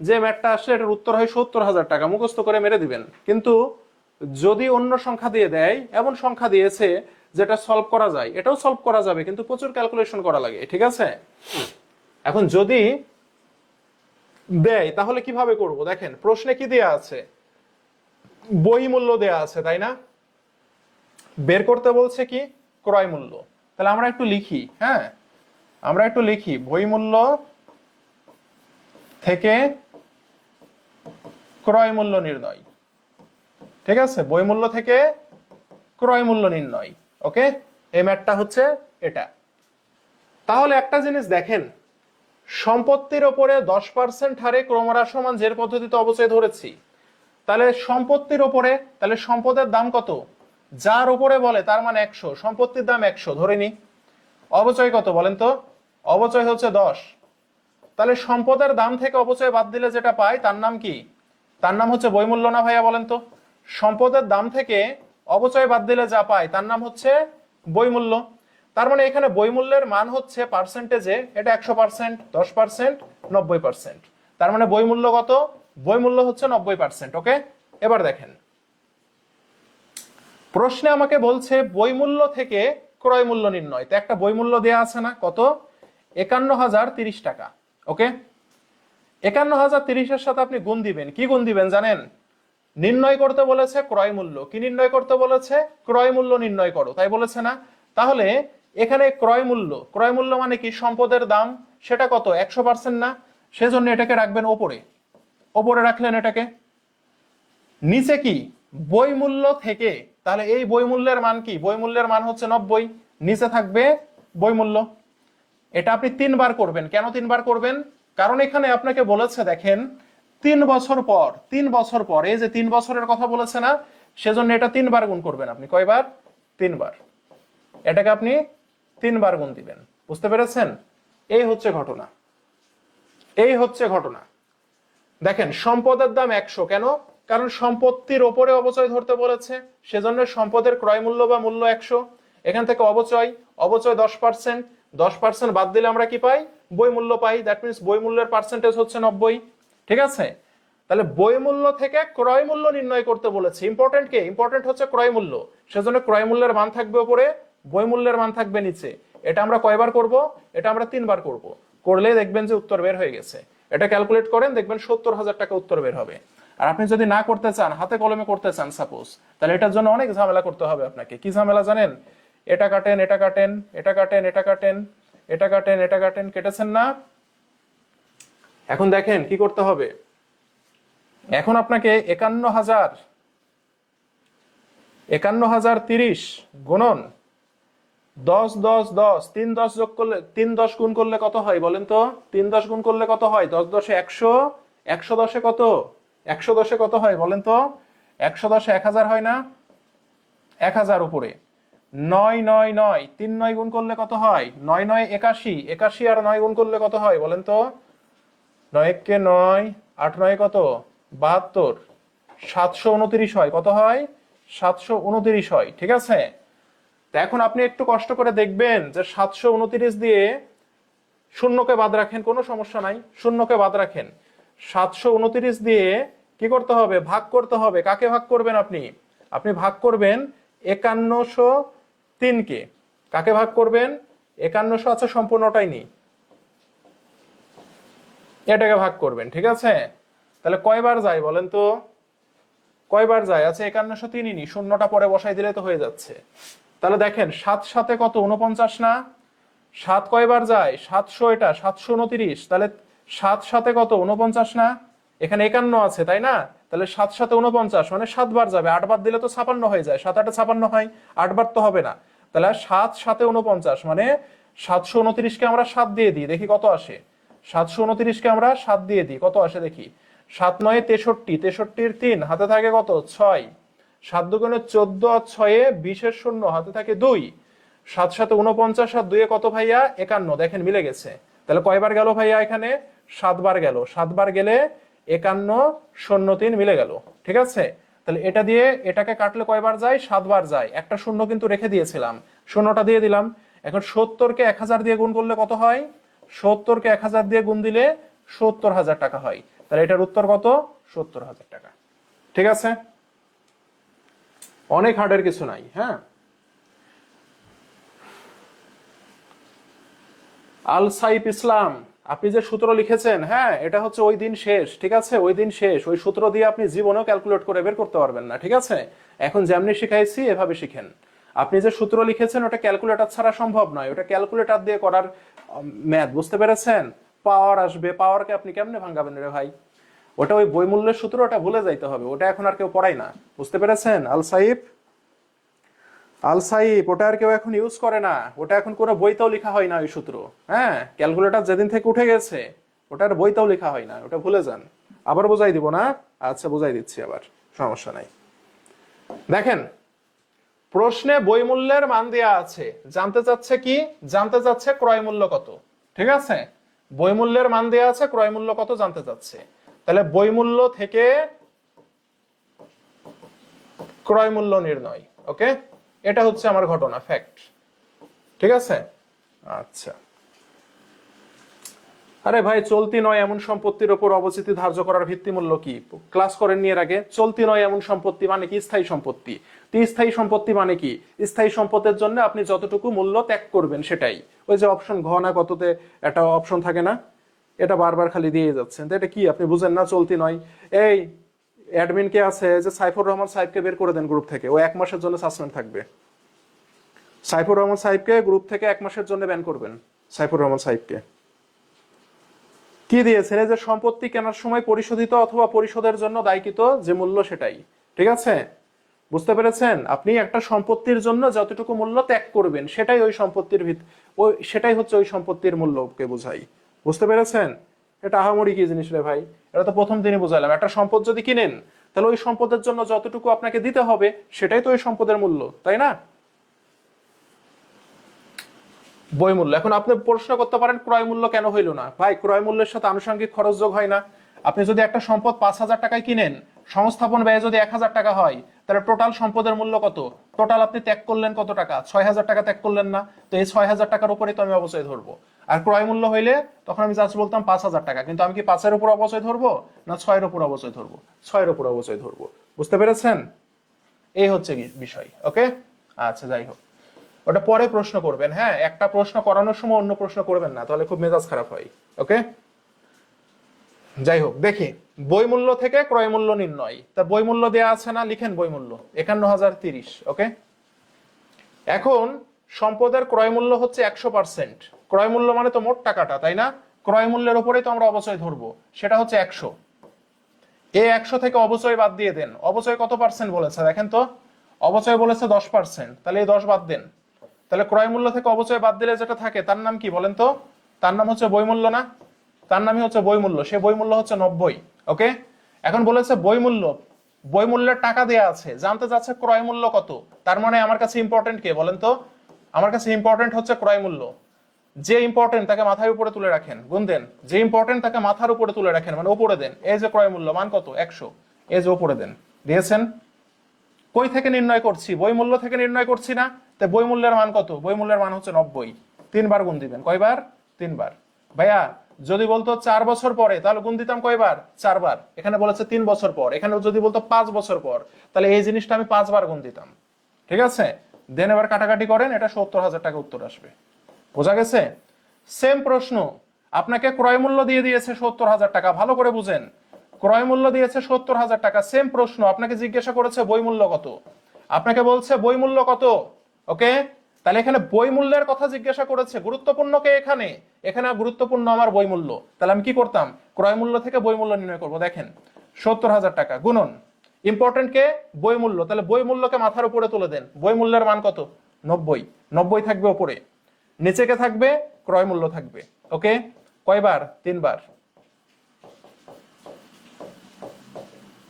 যে ম্যাথটা আসলে এটার উত্তর হয় 70,000 টাকা, মুখস্থ করে মেরে দিবেন। কিন্তু যদি অন্য সংখ্যা দিয়ে দেয়, এমন সংখ্যা দিয়েছে যেটা সলভ করা যায়, এটাও সলভ করা যাবে কিন্তু প্রচুর ক্যালকুলেশন করা লাগে, ঠিক আছে। এখন যদি দেয় তাহলে কিভাবে করব? দেখেন প্রশ্নে কি দেয়া আছে? বই মূল্য দেয়া আছে, তাই না? বের করতে বলছে কি? ক্রয় মূল্য। তাহলে আমরা একটু লিখি, হ্যাঁ আমরা একটু লিখি বই মূল্য থেকে ক্রয় মূল্য নির্ণয়, ঠিক আছে। বই মূল্য থেকে ক্রয় মূল্য নির্ণয়। ওকে এই ম্যাথটা হচ্ছে এটা। তাহলে একটা জিনিস দেখেন, সম্পত্তির উপরে 10% হারে ক্রমহ্রাসমান জের পদ্ধতিতে অবচয় ধরেছি, তাহলে সম্পত্তির উপরে, তাহলে সম্পদের দাম কত? যার উপরে বলে তার মানে 100, সম্পত্তির দাম 100 ধরে নি। অবচয় কত বলেন তো? অবচয় হচ্ছে 10। তাহলে সম্পদের দাম থেকে অবচয় বাদ দিলে যেটা পাই তার নাম কি? তার নাম হচ্ছে বইমূল্য না ভাইয়া বলেন তো? সম্পদের দাম থেকে অবচয় বাদ দিলে যা পাই তার নাম হচ্ছে বইমূল্য। তার মানে এখানে বইমূল্যের মান হচ্ছে পার্সেন্টেজে, এটা 100%, 10%, 90%। তার মানে বইমূল্য কত? বইমূল্য হচ্ছে 90%। ওকে এবার দেখেন প্রশ্নে আমাকে বলছে বই মূল্য থেকে ক্রয় মূল্য নির্ণয়। তো একটা বই মূল্য দেওয়া আছে না, কত? 51,030 টাকা। ওকে, 51,030 এর সাথে আপনি গুণ দিবেন। কি গুণ দিবেন জানেন? নির্ণয় করতে বলেছে ক্রয় মূল্য। কি নির্ণয় করতে বলেছে? ক্রয় মূল্য নির্ণয় করো, তাই বলেছে না? তাহলে এখানে ক্রয় মূল্য, ক্রয় মূল্য মানে কি? সম্পদের দাম, সেটা কত? 100% না? সেজন্য এটাকে রাখবেন ওপরে, ওপরে রাখলেন এটাকে। নিচে কি? বই মূল্য থেকে। তাহলে এই বই মূল্যের মান কি? বই মূল্যের মান হচ্ছে 90, নিচে থাকবে বই মূল্য। এটা আপনি 3 বার করবেন। কেন 3 বার করবেন? কারণ এখানে আপনাকে বলেছে, দেখেন 3 বছর পর, 3 বছর পর, এই যে 3 বছরের কথা বলেছে না, সেজন্য এটা 3 বার গুণ করবেন আপনি। কয়বার? 3 বার। এটাকে আপনি 3 বার গুণ দিবেন। বুঝতে পেরেছেন? এই হচ্ছে ঘটনা, এই হচ্ছে ঘটনা। দেখেন সম্পদের দাম 100, কেন? কারণ সম্পত্তির ওপরে অবচয় ধরতে বলেছে, সেজন্য সম্পদের ক্রয় মূল্য বা মূল্য 100। এখান থেকে অবচয়, অবচয় 10%, 10% বাদ দিলে আমরা কি পাই? বই মূল্য পাই। দ্যাট মিনস বই মূল্যের পার্সেন্টেজ হচ্ছে 90। ঠিক আছে? তাহলে বই মূল্য থেকে ক্রয় মূল্য নির্ণয় করতে বলেছে। ইম্পর্টেন্ট কে? ইম্পর্টেন্ট হচ্ছে ক্রয় মূল্য। সেজন্য ক্রয় মূল্যের মান থাকবে উপরে, বই মূল্যের মান থাকবে নিচে। এটা আমরা কয়বার করব? এটা আমরা 3 বার করব। করলেই দেখবেন যে উত্তর বের হয়ে গেছে। এটা ক্যালকুলেট করেন, দেখবেন 70,000 টাকা উত্তর বের হবে। আর আপনি যদি না করতে চান, হাতে কলমে করতে চান সাপোজ, তাহলে এটার জন্য অনেক ঝামেলা করতে হবে আপনাকে। কি ঝামেলা জানেন? এটা কাটেন, এটা কাটেন, এটা কাটেন, এটা কাটেন, এটা কাটেন, এটা কাটেন, কেটেছেন না? এখন দেখেন কি করতে হবে। এখন আপনাকে 51,030 গুণন 10 10 10, 3 10 যোগ করলে, 3 10 গুণ করলে কত হয় বলেন তো? 3 10 গুণ করলে কত হয়? 10 10 100, 100 10 কত? 100 10 কত হয় বলেন তো? 100 10 1000 হয় না? 1000 উপরে 9 9 9, 3 9 গুণ করলে কত হয়? 9 9 81, 81 আর 9 গুণ করলে কত হয় বলেন তো? 9 কে 9, 8 9 কত? 72, 729 হয়। কত হয়? 729 হয়। ঠিক আছে? তো এখন আপনি একটু কষ্ট করে দেখবেন যে 729 দিয়ে শূন্যকে বাদ রাখেন, কোনো সমস্যা নাই, শূন্যকে বাদ রাখেন। 729 দিয়ে কি করতে হবে? ভাগ করতে হবে। কাকে ভাগ করবেন আপনি? আপনি ভাগ করবেন 5103 কে। কাকে ভাগ করবেন? 5100 আছে, সম্পূর্ণটাই নি, এটাকে ভাগ করবেন। ঠিক আছে? তাহলে কয়বার যায় বলেন তো? কয়বার যায়? আছে 5103ই নি, শূন্যটা পরে বসাই দিলে তো হয়ে যাচ্ছে। তাহলে দেখেন 7 সাথে কত? 49 না? 7 কয়বার যায়? 700, এটা 729। তাহলে 7 সাথে কত? 49 না? এখানে 51 আছে, তাই না? তাহলে 7 সাথে 49 মানে 7 বার যাবে। 8 বার দিলে তো 56 হয়ে যায়। 7 8 56 হয়, 8 বার তো হবে না। তাহলে 7 সাথে 49 মানে 729 কে আমরা 7 দিয়ে দিই, দেখি কত আসে। 729 কে আমরা 7 দিয়ে দিই, কত আসে দেখি। 7 9 63, 63 3, হাতে থাকে কত? 6। 7 দুগুণে 14 আর 6 20 এর শূন্য, হাতে থাকে 2। 7 সাথে 49 আর 2 কত ভাইয়া? 51। দেখেন মিলে গেছে। তাহলে কয়বার গেল ভাইয়া? এখানে 7 বার গেল। 7 বার গেলে 5103 মিলে গেল। ঠিক আছে? তাহলে এটা দিয়ে এটাকে কাটলে কয়বার যায়? 7 বার যায়। একটা শূন্য কিন্তু রেখে দিয়েছিলাম, শূন্যটা দিয়ে দিলাম। এখন 70 কে 1000 দিয়ে গুণ করলে কত হয়? 70 কে 1000 দিয়ে গুণ দিলে 70,000 টাকা হয়। তাহলে এটার উত্তর কত? 70,000 টাকা। ঠিক আছে? অনেক হার্ডের কিছু নাই। হ্যাঁ, আল সাইফ ইসলাম, আপনি যে সূত্র লিখেছেন, হ্যাঁ, এটা হচ্ছে ওই দিন শেষ। ঠিক আছে? ওই দিন শেষ। ওই সূত্র দিয়ে আপনি জীবনেও ক্যালকুলেট করে বের করতে পারবেন না। ঠিক আছে? এখন যেমনি শিখাইছি এভাবে শিখেন। আপনি যে সূত্র লিখেছেন ওটা ক্যালকুলেটর ছাড়া সম্ভব নয়, ওটা ক্যালকুলেটর দিয়ে করার ম্যাথ। বুঝতে পেরেছেন? পাওয়ার আসবে, পাওয়ারকে আপনি কেমনে ভাঙাবেন রে ভাই? ওটা ওই বইমূল্যের সূত্র, ওটা ভুলে যাইতে হবে, ওটা এখন আর কেউ পড়ায় না। বুঝতে পেরেছেন? আল সাইফ, আল সাইফ ওটা আর কেউ এখন ইউজ করে না, ওটা এখন কোনো বইতেও লেখা হয় না ওই সূত্র। হ্যাঁ, ক্যালকুলেটর যেদিন থেকে উঠে গেছে ওটার বইতেও লেখা হয় না, ওটা ভুলে যান। আবার বোঝাই দিব না? আচ্ছা, বোঝাই দিচ্ছি আবার, সমস্যা নাই। দেখেন প্রশ্নে বই মূল্যের মান দেয়া আছে, জানতে চাচ্ছে কি? জানতে চাচ্ছে ক্রয় মূল্য কত। ঠিক আছে? বই মূল্যের মান দেয়া আছে, ক্রয় মূল্য কত জানতে চাচ্ছে। তাহলে বই মূল্য থেকে ক্রয় মূল্য নির্ণয়। ওকে, এটা হচ্ছে আমার ঘটনা, ফ্যাক্ট। ঠিক আছে? আচ্ছা, আরে ভাই, চলতি নয় এমন সম্পত্তির উপর অবচিতি ধার্য করার ভিত্তিমূল্য কি? ক্লাস করেন নি এর আগে? চলতি নয় এমন সম্পত্তি মানে কি? স্থায়ী সম্পত্তি। তো স্থায়ী সম্পত্তি মানে কি? স্থায়ী সম্পদের জন্য আপনি যতটুকু মূল্য ত্যাগ করবেন সেটাই। ওই যে অপশন ঘ না কততে একটা অপশন থাকে না, এটা বারবার খালি দিয়ে যাচ্ছেন, তো এটা কি আপনি বুঝেন না? চলতি নয়। এই অ্যাডমিন কে আছে যে সাইফুর রহমান সাহেবকে বের করে দেন গ্রুপ থেকে, ও 1 মাসের জন্য সাসপেন্ড থাকবে। সাইফুর রহমান সাহেবকে গ্রুপ থেকে 1 মাসের জন্য ব্যান করবেন। সাইফুর রহমান সাহেবকে কি দিয়েছেন? যে সম্পত্তি কেনার সময় পরিশোধিত অথবা পরিশোধের জন্য দায়িত্ব যে মূল্য সেটাই। ঠিক আছে, বুঝতে পেরেছেন? আপনি একটা সম্পত্তির জন্য যতটুকু মূল্য ত্যাগ করবেন সেটাই ওই সম্পত্তির ওই সেটাই হচ্ছে ওই সম্পত্তির মূল্যকে বোঝাই। বুঝতে পেরেছেন? এটা আহামরি কি জিনিস রে ভাই? এটা তো প্রথম দিনই বুঝাইলাম। একটা সম্পদ যদি কিনেন তাহলে ওই সম্পদের জন্য যতটুকু আপনাকে দিতে হবে সেটাই তো ওই সম্পদের মূল্য, তাই না? বই মূল্য। এখন আপনি প্রশ্ন করতে পারেন ক্রয় মূল্য কেন হইল না? ভাই, ক্রয় মূল্যের সাথে আনুষঙ্গিক খরচ যোগ হয় না? আপনি যদি একটা সম্পদ 5,000 টাকায় কিনেন, সংস্থাপন ব্যয় যদি 1,000 টাকা হয়, তাহলে টোটাল সম্পদের মূল্য কত? টোটাল আপনি ত্যাগ করলেন কত টাকা? 6,000 টাকা ত্যাগ করলেন না? তো এই 6,000 টাকার উপরে তো আমি অবচয় ধরবো। আর ক্রয় মূল্য হইলে তখন আমি জাস্ট বলতাম 5,000 টাকা, কিন্তু আমি কি 5-এর উপর অবচয় ধরবো না 6-এর উপর অবচয় ধরবো? 6-এর উপর অবচয় ধরবো। বুঝতে পেরেছেন? এই হচ্ছে বিষয়। ওকে, আচ্ছা, যাই হোক, ওটা পরে প্রশ্ন করবেন। হ্যাঁ, একটা প্রশ্ন করানোর সময় অন্য প্রশ্ন করবেন না, তাহলে খুব মেজাজ খারাপ হয়। ওকে, যাই হোক, দেখি বই মূল্য থেকে ক্রয় মূল্য নির্ণয়। তা বই মূল্য দেওয়া আছে না, লিখেন বই মূল্য 51,030। ওকে, এখন সম্পদের ক্রয় মূল্য হচ্ছে 100%। ক্রয় মূল্য মানে তো মোট টাকাটা, তাই না? ক্রয় মূল্যের উপরেই তো আমরা অবচয় ধরবো, সেটা হচ্ছে 100। এই 100 থেকে অবচয় বাদ দিয়ে দেন। অবচয় কত পার্সেন্ট বলেছে দেখেন তো? অবচয় বলেছে 10%, তাহলে এই 10 বাদ দেন। তাহলে ক্রয় মূল্য থেকে অবচয় বাদ দিলে যেটা থাকে তার নাম কি বলেন তো? তার নাম হচ্ছে বই মূল্য না? তার নামই হচ্ছে বই মূল্য। সে বই মূল্য হচ্ছে 90। ওকে, এখন বলেছে বই মূল্য, বই মূল্যের টাকা দেয়া আছে, জানতে চাচ্ছে ক্রয় মূল্য কত। তার মানে আমার কাছে ইম্পর্টেন্ট কে বলেন তো? আমার কাছে ইম্পর্টেন্ট হচ্ছে ক্রয় মূল্য। যে ইম্পর্টেন্ট তাকে মাথার উপরে তুলে রাখেন, গুণ দেন। যে ইম্পর্টেন্ট তাকে মাথার উপরে তুলে রাখেন, মানে উপরে দেন। এই যে ক্রয় মূল্য মান কত? 100, এই যে উপরে দেন। দিয়েছেন? কই থেকে নির্ণয় করছি? বই মূল্য থেকে নির্ণয় করছি না? তাই বই মূল্যের মান কত? বই মূল্যের মান হচ্ছে 90। 3 বার গুণ দিবেন। কয়বার? 3 বার। ভাইয়া, যদি বলতো 4 বছর পরে, তাহলে গুণ দিতাম কয়বার? 4 বার। এখানে বলেছে 3 বছর পর। এখানে যদি বলতো 5 বছর পর, তাহলে এই জিনিসটা আমি 5 বার গুণ দিতাম। ঠিক আছে, দেন এবার কাটাকাটি করেন, এটা 70,000 টাকা উত্তর আসবে। বোঝা গেছে? সেম প্রশ্ন, আপনাকে ক্রয় মূল্য দিয়ে দিয়েছে 70,000 টাকা। ভালো করে বুঝেন, ক্রয় মূল্য দিয়েছে 70,000 টাকা। সেম প্রশ্ন, আপনাকে জিজ্ঞাসা করেছে বই মূল্য কত। আপনাকে বলছে বই মূল্য কত। ওকে, তাহলে এখানে বই মূল্যের কথা জিজ্ঞাসা করেছে। গুরুত্বপূর্ণ কে এখানে? এখানে গুরুত্বপূর্ণ আমার বই মূল্য। তাহলে আমি কি করতাম? ক্রয় মূল্য থেকে বই মূল্য নির্ণয় করবো। দেখেন, 70,000 টাকা গুণন ইম্পর্টেন্ট কে? বই মূল্য। তাহলে বই মূল্যকে মাথার উপরে তুলে দেন। বই মূল্যের মান কত? 90। 90 থাকবে উপরে, নিচে কে থাকবে? ক্রয় মূল্য থাকবে। ওকে, কয়বার? 3 বার।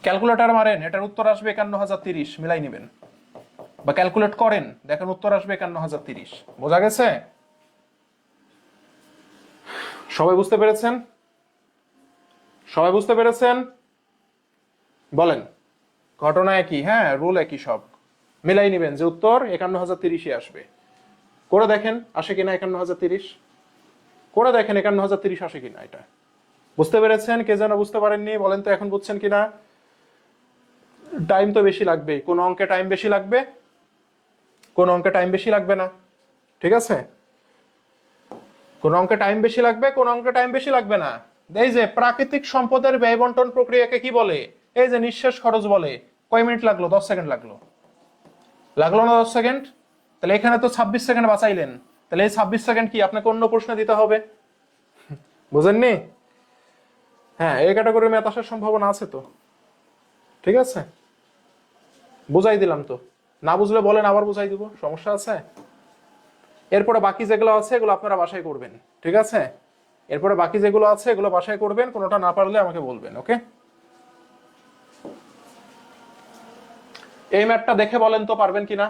ক্যালকুলেটর মারেন, এটার উত্তর আসবে 51,030। মিলাই নেবেন বা ক্যালকুলেট করেন, দেখেন উত্তর আসবে 51,030। বোঝা গেছে? সবাই বুঝতে পেরেছেন? সবাই বুঝতে পেরেছেন? বলেন। ঘটনা একই, হ্যাঁ, রুল একই, সব মিলাই নেবেন যে উত্তর 51,030 আসবে। করে দেখেন আসে কিনা 51,030। করে দেখেন 51,030 আসে কিনা। এটা বুঝতে পেরেছেন? কে যেন বুঝতে পারেননি বলেন তো এখন বুঝছেন কিনা? টাইম তো বেশি লাগবে। কোন অঙ্কে টাইম বেশি লাগবে, কোন অঙ্কে টাইম বেশি লাগবে না। ঠিক আছে, কোন অঙ্কে টাইম বেশি লাগবে, কোন অঙ্কে টাইম বেশি লাগবে না। এই যে প্রাকৃতিক সম্পদের ব্যয় বন্টন প্রক্রিয়াকে কি বলে? এই যে নিঃশেষ খরচ বলে। কয় মিনিট লাগলো? 10 সেকেন্ড লাগলো। লাগলো না 10 সেকেন্ড? তাহলে এখানে তো 26 সেকেন্ড বাঁচাইলেন। তাহলে এই 26 সেকেন্ড কি আপনাকে অন্য প্রশ্ন দিতে হবে? বুঝেননি? হ্যাঁ, এই ক্যাটাগরির ম্যাথ আসার সম্ভাবনা আছে তো। ঠিক আছে, বুঝাই দিলাম তো। না বুঝলে বলেন, আবার বুঝাই দিব, সমস্যা আছে? এরপরে বাকি যেগুলো আছে এগুলো আপনারা বাসায় করবেন। ঠিক আছে, এরপরে বাকি যেগুলো আছে এগুলো বাসায় করবেন, কোনোটা না পারলে আমাকে বলবেন। ওকে, এই ম্যাথটা দেখে বলেন তো পারবেন কিনা।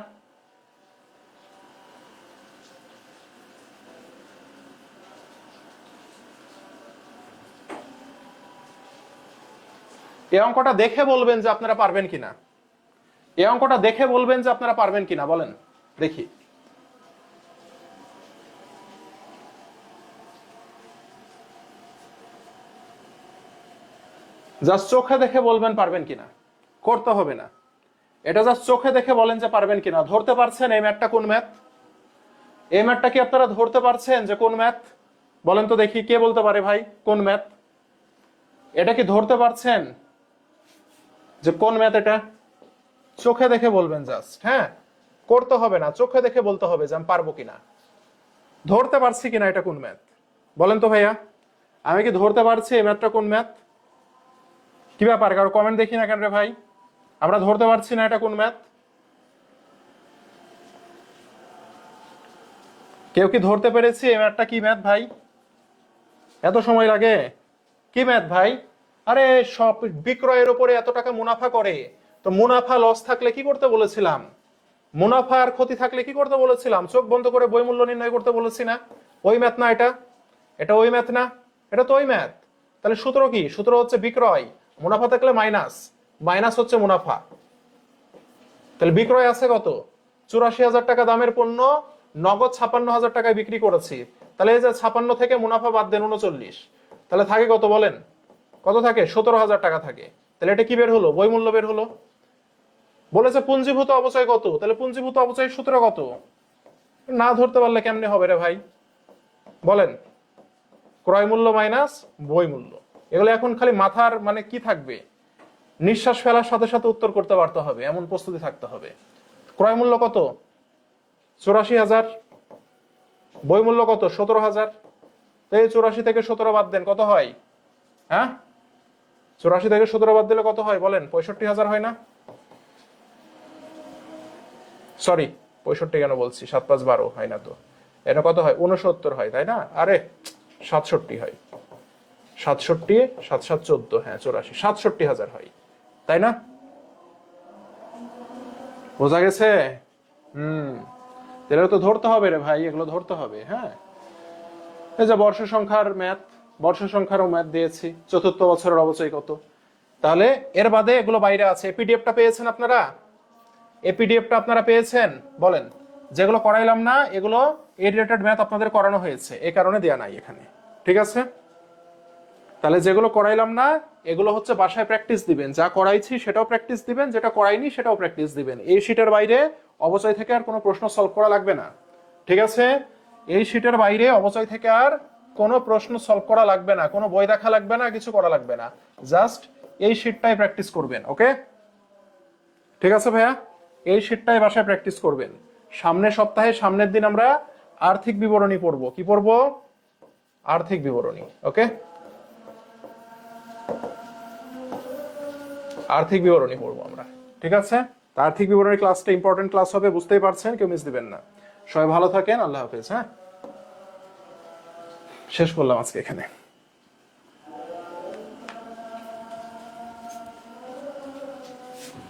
এই অঙ্কটা দেখে বলবেন যে আপনারা পারবেন কিনা। এই অঙ্কটা দেখে বলবেন যে আপনারা পারবেন কিনা, বলেন দেখি। জাস্ট চোখে দেখে বলবেন পারবেন কিনা, করতে হবে না। এটা জাস্ট চোখে দেখে বলেন যে পারবেন কিনা। ধরতে পারছেন এই ম্যাথটা কোন ম্যাথ? এই ম্যাথটা কি আপনারা ধরতে পারছেন যে কোন ম্যাথ? বলেন তো দেখি, কে বলতে পারে ভাই কোন ম্যাথ? এটা কি ধরতে পারছেন যে কোন ম্যাথ এটা? চোখে দেখে বলবেন জাস্ট, হ্যাঁ, করতে হবে না, চোখে দেখে বলতে হবে যে আমি পারবো কিনা, ধরতে পারছি কিনা এটা কোন ম্যাথ। বলেন তো ভাইয়া, আমি কি ধরতে পারছি এই ম্যাথটা কোন ম্যাথ? কি ব্যাপার, কারো কমেন্ট দেখি না কেন রে ভাই? আমরা ধরতে পারছি না এটা কোন ম্যাথ? কেউ কি ধরতে পেরেছি এই ম্যাথটা কি ম্যাথ ভাই? এত সময় লাগে? কি ম্যাথ ভাই? আরে সব বিক্রয়ের উপরে এত টাকা মুনাফা করে, তো মুনাফা লস থাকলে কি করতে বলেছিলাম? মুনাফা আর ক্ষতি থাকলে কি করতে বলেছিলাম? চোখ বন্ধ করে বই মূল্য নির্ণয় করতে বলেছি না? ওই ম্যাথ না এটা? এটা ওই ম্যাথ না? এটা তো ওই ম্যাথ। তাহলে সূত্র কি? সূত্র হচ্ছে বিক্রয়, মুনাফা থাকলে মাইনাস, মাইনাস হচ্ছে মুনাফা। তাহলে বিক্রয় আছে কত? 84,000 টাকা দামের পণ্য নগদ 56,000 টাকায় বিক্রি করেছি। তাহলে এই যে 56 থেকে মুনাফা বাদ দেন 39, তাহলে থাকে কত বলেন? কত থাকে? 17,000 টাকা থাকে। তাহলে এটা কি বের হলো? বই মূল্য বের হলো। বলেছে পুঞ্জীভূত অপচয় কত, তাহলে পুঞ্জীভূত অপচয়ের সূত্র কত? না ধরতে পারলে কেমনে হবে রে ভাই বলেন? ক্রয় মূল্য মাইনাস বই মূল্য। এগুলো এখন খালি মাথার মানে কি থাকবে, নিঃশ্বাস ফেলার সাথে সাথে উত্তর করতে পারতে হবে, এমন প্রস্তুতি থাকতে হবে। ক্রয় মূল্য কত? 84,000। বই মূল্য কত? 17,000। এই 84 থেকে 17 বাদ দেন, কত হয়? হ্যাঁ, 84 থেকে 17 বাদ দিলে কত হয় বলেন? 65,000 হয় না? সরি, 65 কেন বলছি, 7 5 12 হয় না তো। এটা কত হয়? 69 হয়, তাই না? আরে 67 হয়। 67 7 7 14, হ্যাঁ 84, 67,000 হয়, তাই না? বোঝা গেছে? তাহলে তো ধরতে হবে রে ভাই, এগুলো ধরতে হবে। হ্যাঁ, এই যে বর্ষ সংখ্যার ম্যাথ, বর্ষ সংখ্যারও ম্যাথ দিয়েছি, চতুর্থ বছরের অবচয় কত। তাহলে এর বাদে এগুলো বাইরে আছে। পিডিএফটা পেয়েছেন আপনারা? পিডিএফটা আপনারা পেয়েছেন? বলেন। যেগুলো করাইলাম না এগুলো এই রিলেটেড ম্যাথ আপনাদের করানো হয়েছে, এই কারণে দেয়া নাই এখানে, ঠিক আছে? তাহলে যেগুলো করাইলাম না এগুলো হচ্ছে বাসায় প্র্যাকটিস দিবেন, যা করাইছি সেটাও প্র্যাকটিস দিবেন, যেটা করাইনি সেটাও প্র্যাকটিস দিবেন। এই শীটের বাইরে অবচয় থেকে আর কোনো প্রশ্ন সলভ করা লাগবে না, ঠিক আছে? এই শীটের বাইরে অবচয় থেকে আর কোনো প্রশ্ন সলভ করা লাগবে না, কোনো বই দেখা লাগবে না, কিছু করা লাগবে না, জাস্ট এই শীটটাই প্র্যাকটিস করবেন। ওকে, ঠিক আছে ভাইয়া? এই শীটটাই বাসায় প্র্যাকটিস করবেন। সামনের সপ্তাহে সামনের দিন আমরা আর্থিক বিবরণী পড়বো। কি পড়বো? আর্থিক বিবরণী। ওকে, আর্থিক বিবরণী পড়বো আমরা, ঠিক আছে? আর্থিক বিবরণী ক্লাসটা ইম্পর্টেন্ট ক্লাস হবে, বুঝতেই পারছেন, কেউ মিস দিবেন না। সবাই ভালো থাকেন, আল্লাহ হাফেজ। হ্যাঁ, শেষ করলাম আজকে এখানে।